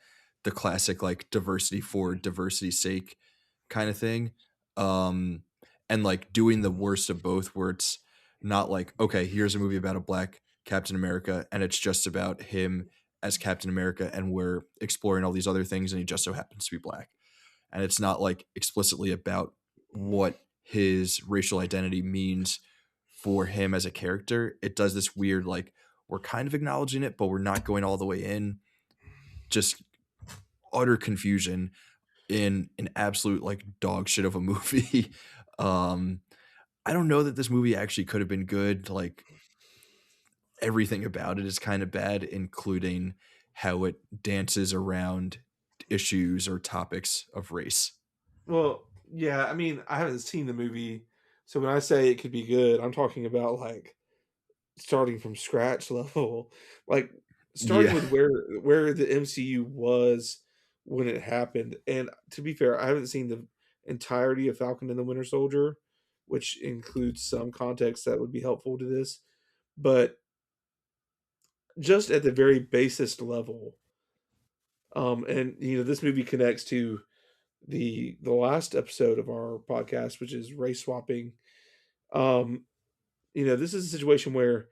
classic like diversity for diversity's sake kind of thing. Um, and like doing the worst of both, where it's not like, okay, here's a movie about a black Captain America, and it's just about him as Captain America, and we're exploring all these other things, and he just so happens to be black. And it's not like explicitly about what his racial identity means for him as a character. It does this weird, like, we're kind of acknowledging it, but we're not going all the way in. Just utter confusion in an absolute like dog shit of a movie. um, I don't know that this movie actually could have been good. Like, everything about it is kind of bad, including how it dances around issues or topics of race. Well, yeah, I mean, I haven't seen the movie, So when I say it could be good, I'm talking about like starting from scratch level, like starting Yeah. with where the MCU was when it happened. And to be fair, I haven't seen the entirety of Falcon and the Winter Soldier, which includes some context that would be helpful to this. But just at the very basest level, and this movie connects to the last episode of our podcast, which is race swapping. Um, this is a situation where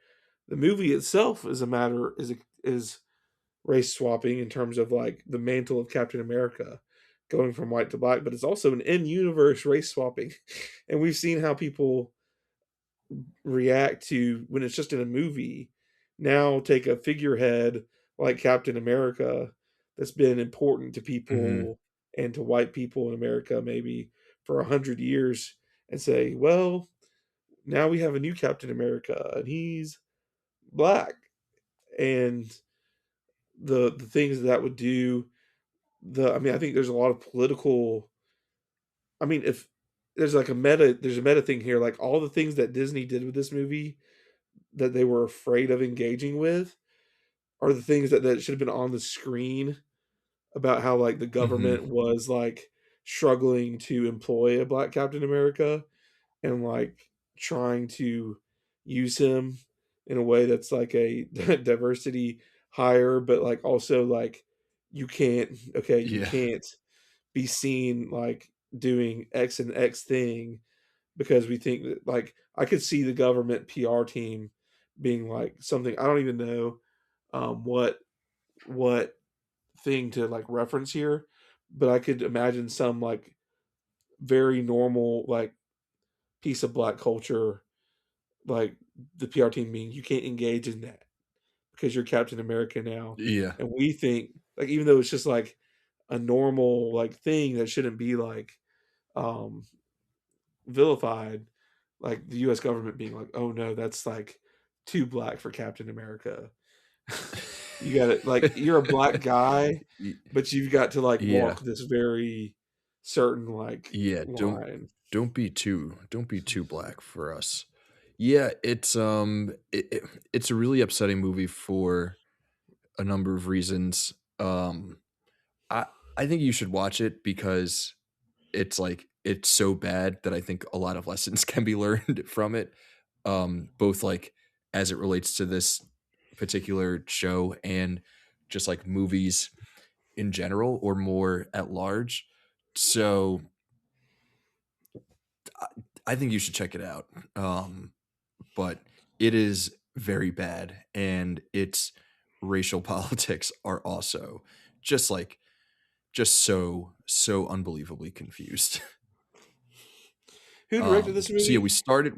the movie itself is a matter is race swapping in terms of like the mantle of Captain America going from white to black, but it's also an in-universe race swapping. And we've seen how people react to when it's just in a movie. Now take a figurehead like Captain America that's been important to Hmm. people and to white people in America maybe for 100 years and say, well, now we have a new Captain America and he's black. And the things that would do, I mean, I think there's a lot of political, I mean, if there's a meta thing here, like all the things that Disney did with this movie that they were afraid of engaging with are the things that should have been on the screen about how like the Hmm. government was like struggling to employ a black Captain America and like trying to use him in a way that's like a diversity hire, but like also like you Yeah. can't be seen like doing X and X thing because we think that like I could see the government PR team being like something I don't even know what thing to like reference here, but I could imagine some like very normal like piece of black culture, like the PR team being you can't engage in that because you're Captain America now, Yeah. and we think like even though it's just like a normal like thing that shouldn't be like um vilified, like the US government being like, "Oh no, that's like too black for Captain America." You got to like you're a black guy, Y- but you've got to like yeah. walk this very certain like Yeah. line. Don't be too black for us. Yeah, it's a really upsetting movie for a number of reasons. I I think you should watch it because it's so bad that I think a lot of lessons can be learned from it. Both like as it relates to this particular show and just like movies in general or more at large. So I, I think you should check it out. But it is very bad and its racial politics are also just like just so unbelievably confused. Who directed this So yeah, movie? we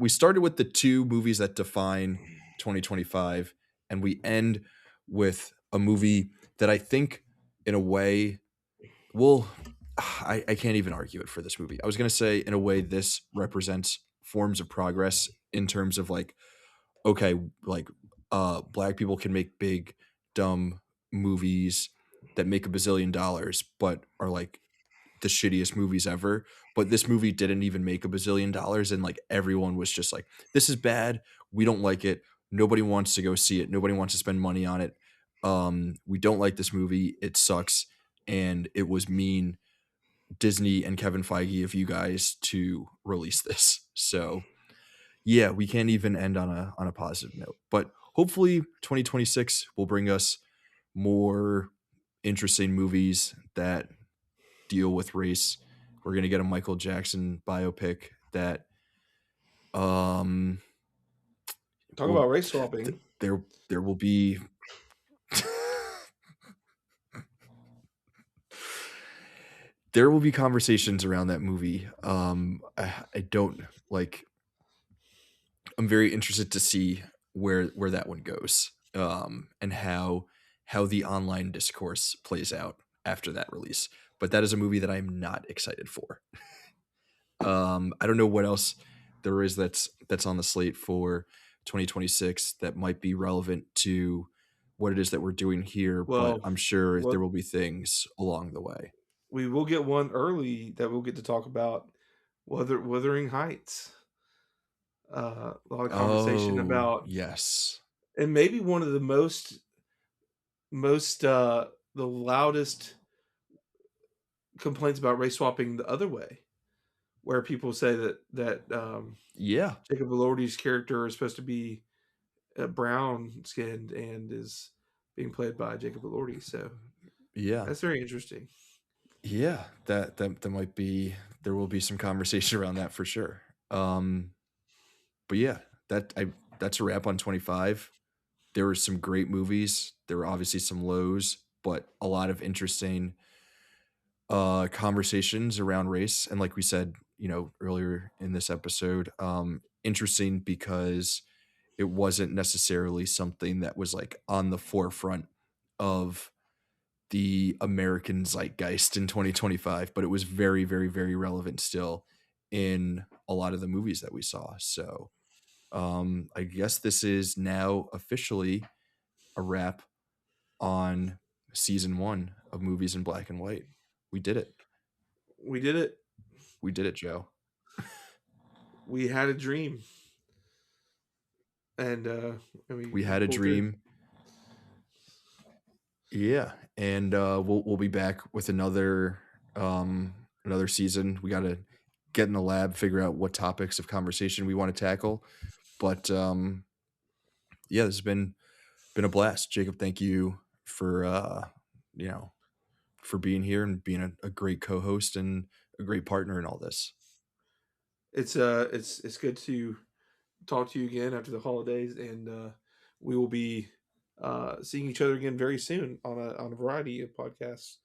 started with the two movies that define 2025, and we end with a movie that I think, in a way, well, I can't even argue it for this movie. I was gonna say, in a way, this represents forms of progress in terms of like, okay, like black people can make big, dumb movies that make $1 bazillion, but are like the shittiest movies ever. But this movie didn't even make $1 billion, and like everyone was just like, "This is bad. We don't like it. Nobody wants to go see it. Nobody wants to spend money on it. We don't like this movie. It sucks." And it was mean, Disney and Kevin Feige, of you guys to release this. So yeah, we can't even end on a positive note. But hopefully, 2026 will bring us more interesting movies that deal with race. We're gonna get a Michael Jackson biopic that um Talk will about race swapping. there will be there will be conversations around that movie. I don't like. I'm very interested to see where that one goes, and how the online discourse plays out after that release. But that is a movie that I'm not excited for. I don't know what else there is that's on the slate for 2026 that might be relevant to what it is that we're doing here, but Well, I'm sure what there will be things along the way. we will get one early that we'll get to talk about Wuthering Heights. A lot of conversation Oh, about, yes. and maybe one of the most the loudest complaints about race swapping the other way, where people say that Yeah. Jacob Elordi's character is supposed to be brown skinned and is being played by Jacob Elordi. So Yeah. that's very interesting. Yeah. That might be there will be some conversation around that for sure. But yeah, that's a wrap on 25. There were some great movies. There were obviously some lows, but a lot of interesting conversations around race. And like we said, earlier in this episode, interesting because it wasn't necessarily something that was like on the forefront of the American zeitgeist in 2025, but it was very, very, very relevant still in a lot of the movies that we saw. So I guess this is now officially a wrap on season 1 of Movies in Black and White. We did it. We did it. We did it, Joe. We had a dream, and We we had a pulled through. dream. Yeah, and we'll be back with another season. We got to get in the lab, figure out what topics of conversation we want to tackle. But yeah, this has been a blast, Jacob. Thank you for you know for being here and being a great co-host and a great partner in all this. It's good to talk to you again after the holidays, and we will be seeing each other again very soon on a variety of podcasts.